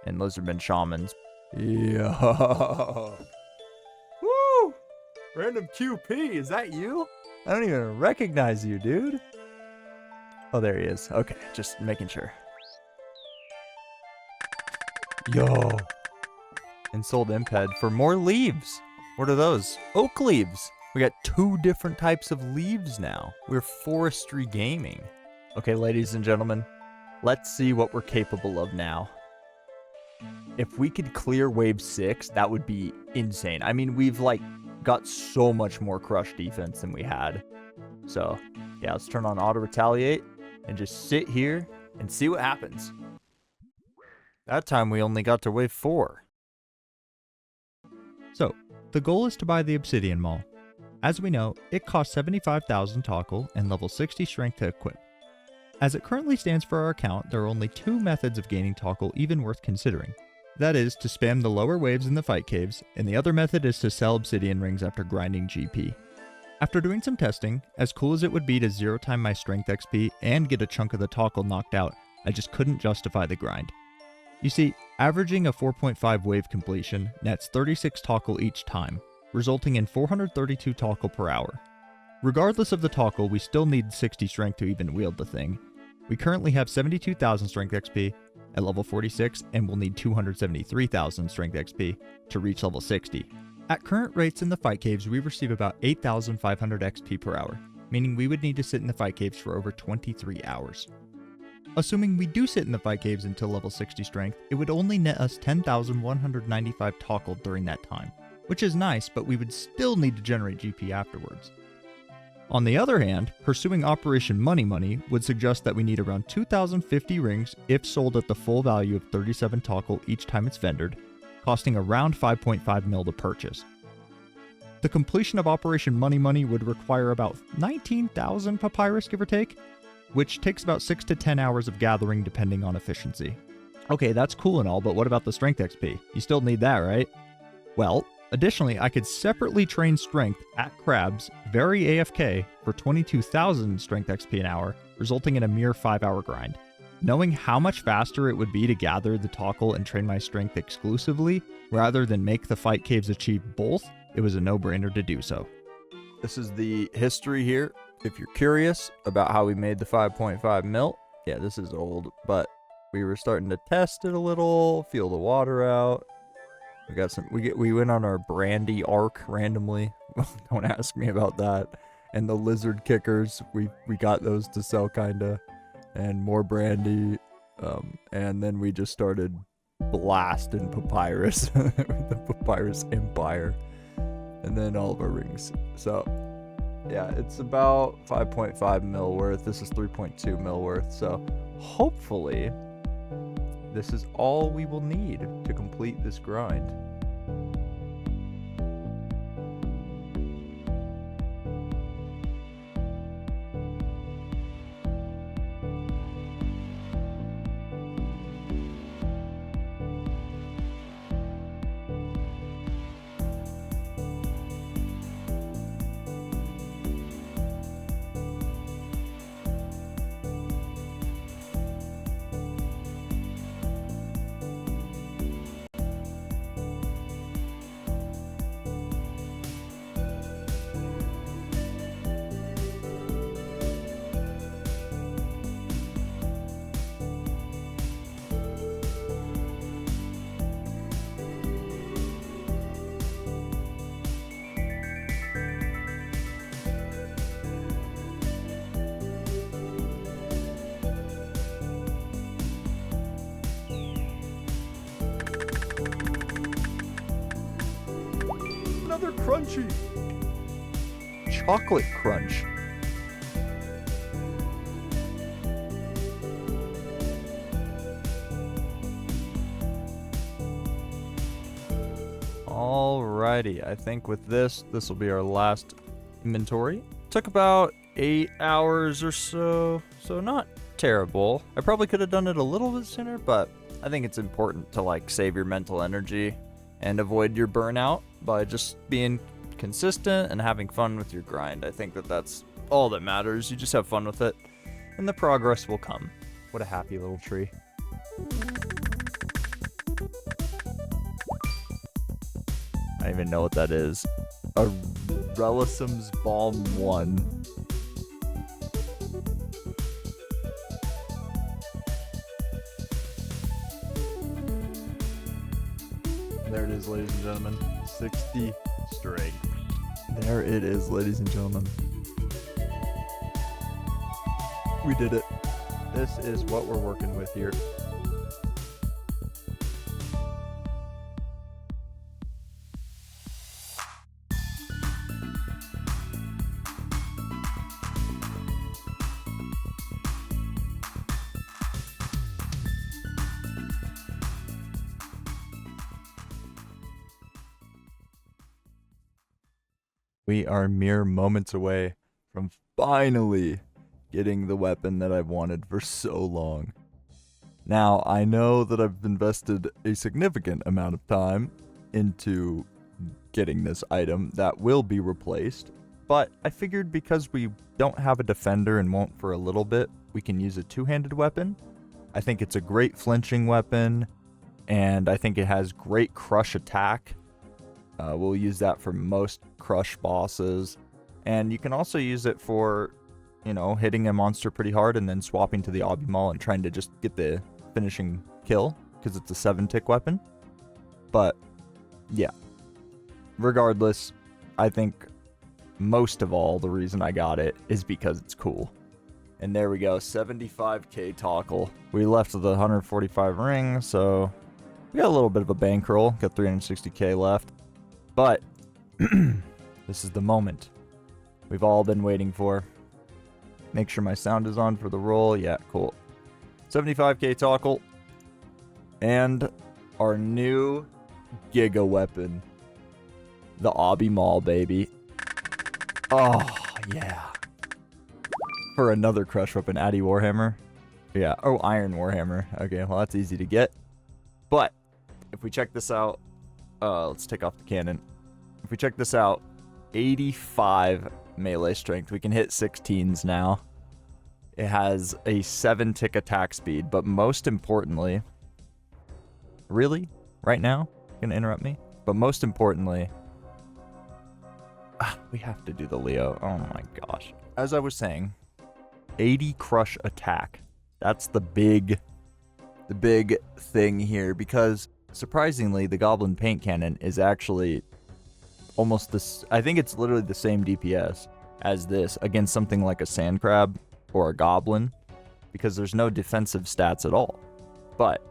and Lizardmen Shamans. Yeah. Woo! Random QP, is that you? I don't even recognize you, dude. Oh, there he is. Okay, just making sure. Yo. Ensouled Imped for more leaves. What are those? Oak leaves. We got 2 different types of leaves now. We're forestry gaming. Okay, ladies and gentlemen, let's see what we're capable of now. If we could clear wave 6, that would be insane. I mean, we've like got so much more crush defense than we had. So yeah, let's turn on auto retaliate and just sit here and see what happens. That time we only got to wave 4. So, the goal is to buy the Obsidian Maul. As we know, it costs 75,000 Tokkul and level 60 strength to equip. As it currently stands for our account, there are only 2 methods of gaining Tokkul even worth considering. That is, to spam the lower waves in the fight caves, and the other method is to sell Obsidian Rings after grinding GP. After doing some testing, as cool as it would be to 0-time my strength XP and get a chunk of the Tokkul knocked out, I just couldn't justify the grind. You see, averaging a 4.5 wave completion nets 36 Tokkul each time, resulting in 432 Tokkul per hour. Regardless of the toggle, we still need 60 strength to even wield the thing. We currently have 72,000 strength XP at level 46, and we'll need 273,000 strength XP to reach level 60. At current rates in the fight caves, we receive about 8,500 XP per hour, meaning we would need to sit in the fight caves for over 23 hours. Assuming we do sit in the fight caves until level 60 strength, it would only net us 10,195 toggle during that time, which is nice, but we would still need to generate GP afterwards. On the other hand, pursuing Operation Money Money would suggest that we need around 2,050 rings if sold at the full value of 37 toggle each time it's vendored, costing around 5.5 mil to purchase. The completion of Operation Money Money would require about 19,000 papyrus, give or take, which takes about 6 to 10 hours of gathering depending on efficiency. Okay, that's cool and all, but what about the strength XP? You still need that, right? Well, additionally, I could separately train strength at crabs, very AFK, for 22,000 strength XP an hour, resulting in a mere 5-hour grind. Knowing how much faster it would be to gather the toggle and train my strength exclusively, rather than make the fight caves achieve both, it was a no-brainer to do so. This is the history here. If you're curious about how we made the 5.5 mil, yeah, this is old, but we were starting to test it a little, feel the water out. We got some. We went on our brandy arc randomly. Don't ask me about that. And the lizard kickers, we got those to sell kinda, and more brandy. And then we just started blasting papyrus with the papyrus empire, and then all of our rings. So yeah, it's about 5.5 mil worth. This is 3.2 mil worth. So hopefully this is all we will need to complete this grind. Another crunchy chocolate crunch. Alrighty, I think with this will be our last inventory. Took about 8 hours or so, so not terrible. I probably could have done it a little bit sooner, but I think it's important to like save your mental energy and avoid your burnout by just being consistent and having fun with your grind. I think that's all that matters. You just have fun with it, and the progress will come. What a happy little tree. I don't even know what that is. A Relisum's Balm 1. There it is, ladies and gentlemen. 60 strength. There it is, ladies and gentlemen. We did it. This is what we're working with here. We are mere moments away from finally getting the weapon that I've wanted for so long. Now, I know that I've invested a significant amount of time into getting this item that will be replaced, but I figured because we don't have a defender and won't for a little bit, we can use a two-handed weapon. I think it's a great flinching weapon, and I think it has great crush attack. We'll use that for most crush bosses, And you can also use it for, you know, hitting a monster pretty hard and then swapping to the Obby Maul and trying to just get the finishing kill, because it's a 7-tick weapon. But, yeah. Regardless, I think most of all the reason I got it is because it's cool. And there we go, 75k Tockle. We left with 145 rings, so we got a little bit of a bankroll. Got 360k left. But this is the moment we've all been waiting for. Make sure my sound is on for the roll. Yeah, cool. 75k Tockle. And our new Giga weapon. The Obby Maul, baby. Oh, yeah. For another crush weapon, Addy Warhammer. Yeah, oh, Iron Warhammer. Okay, well, that's easy to get. But, if we check this out, let's take off the cannon. If we check this out, 85 melee strength. We can hit 16s now. It has a 7-tick attack speed, but most importantly, really? Right now? Gonna interrupt me? But most importantly, we have to do the Leo. Oh my gosh. As I was saying, 80 crush attack. That's the big thing here, because surprisingly, the Goblin Paint Cannon is actually almost this. I think it's literally the same DPS as this against something like a Sand Crab or a Goblin, because there's no defensive stats at all. But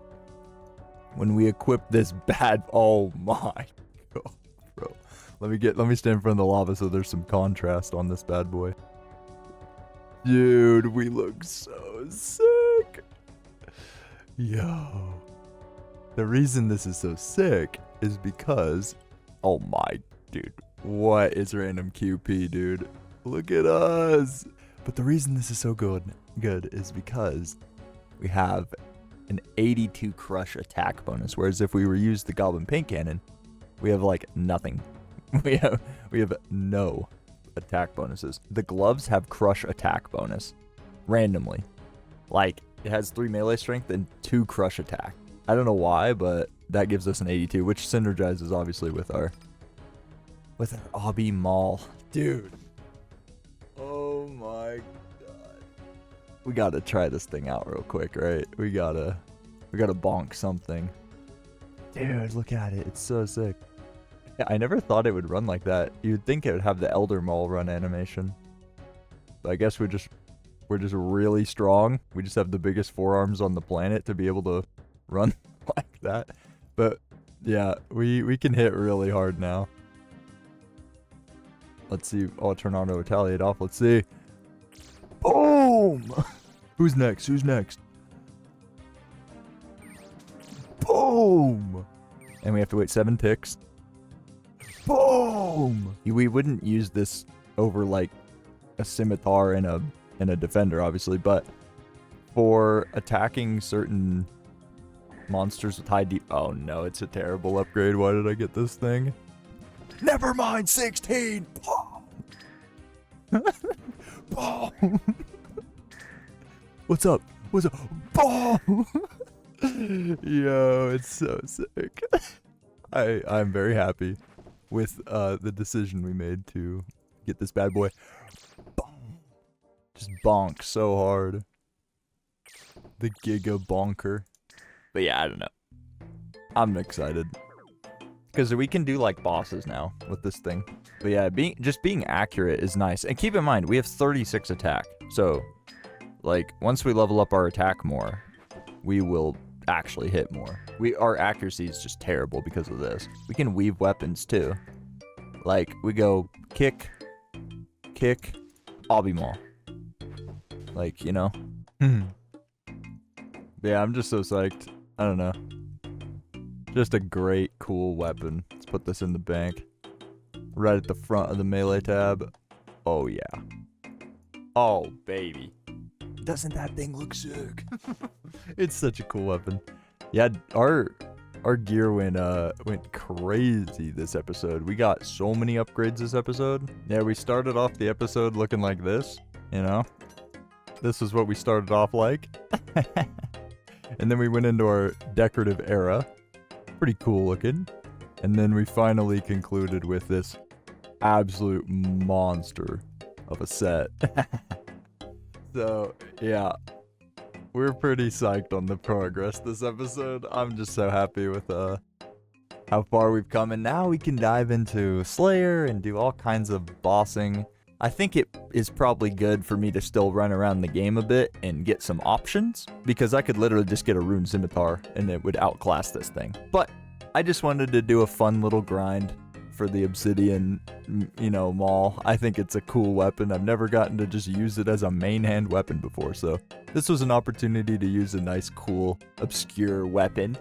when we equip this bad, oh my god, bro. Let me stand in front of the lava so there's some contrast on this bad boy. Dude, we look so sick. Yo. The reason this is so sick is because, oh my, dude, what is random QP, dude? Look at us. But the reason this is so good is because we have an 82 crush attack bonus, whereas if we were use the Goblin Paint Cannon, we have like nothing. We have no attack bonuses. The gloves have crush attack bonus randomly. Like, it has 3 melee strength and 2 crush attack. I don't know why, but that gives us an 82, which synergizes obviously with our Obby Maul. Dude. Oh my god. We gotta try this thing out real quick, right? We gotta bonk something. Dude, look at it. It's so sick. I never thought it would run like that. You'd think it would have the Elder Maul run animation. But I guess we're just really strong. We just have the biggest forearms on the planet to be able to run like that. But yeah, we can hit really hard now. Let's see. I'll turn auto retaliate off. Let's see. Boom! Who's next? Who's next? Boom! And we have to wait 7 ticks. Boom! We wouldn't use this over like a scimitar and a defender, obviously, but for attacking certain monsters with high deep. Oh no, it's a terrible upgrade. Why did I get this thing? Never mind, 16. Boom! Boom! What's up? What's up? Boom! Yo, it's so sick. I'm very happy with the decision we made to get this bad boy. Boom. Just bonk so hard. The Giga Bonker. But yeah, I don't know. I'm excited. Because we can do like bosses now with this thing. But yeah, being accurate is nice. And keep in mind, we have 36 attack. So, like, once we level up our attack more, we will actually hit more. Our accuracy is just terrible because of this. We can weave weapons too. Like, we go kick, Obby Maul. Like, you know? Yeah, I'm just so psyched. I don't know. Just a great, cool weapon. Let's put this in the bank. Right at the front of the melee tab. Oh, yeah. Oh, baby. Doesn't that thing look sick? It's such a cool weapon. Yeah, our gear went crazy this episode. We got so many upgrades this episode. Yeah, we started off the episode looking like this, you know? This is what we started off like. And then we went into our decorative era. Pretty cool looking. And then we finally concluded with this absolute monster of a set. So, yeah. We're pretty psyched on the progress this episode. I'm just so happy with how far we've come, and now we can dive into Slayer and do all kinds of bossing. I think it is probably good for me to still run around the game a bit and get some options, because I could literally just get a rune scimitar and it would outclass this thing. But I just wanted to do a fun little grind for the obsidian, maul. I think it's a cool weapon. I've never gotten to just use it as a main hand weapon before, so this was an opportunity to use a nice, cool, obscure weapon.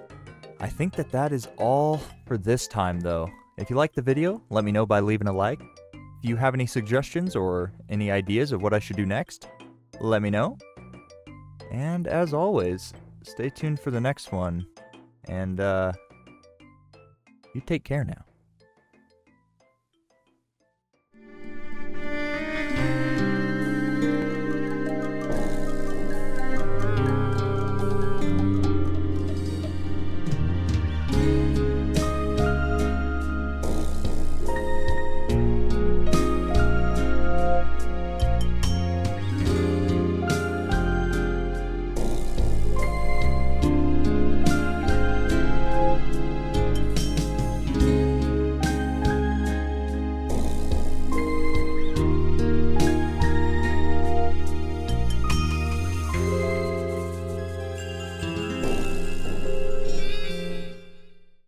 I think that is all for this time, though. If you liked the video, let me know by leaving a like. If you have any suggestions or any ideas of what I should do next, let me know. And as always, stay tuned for the next one. And, you take care now.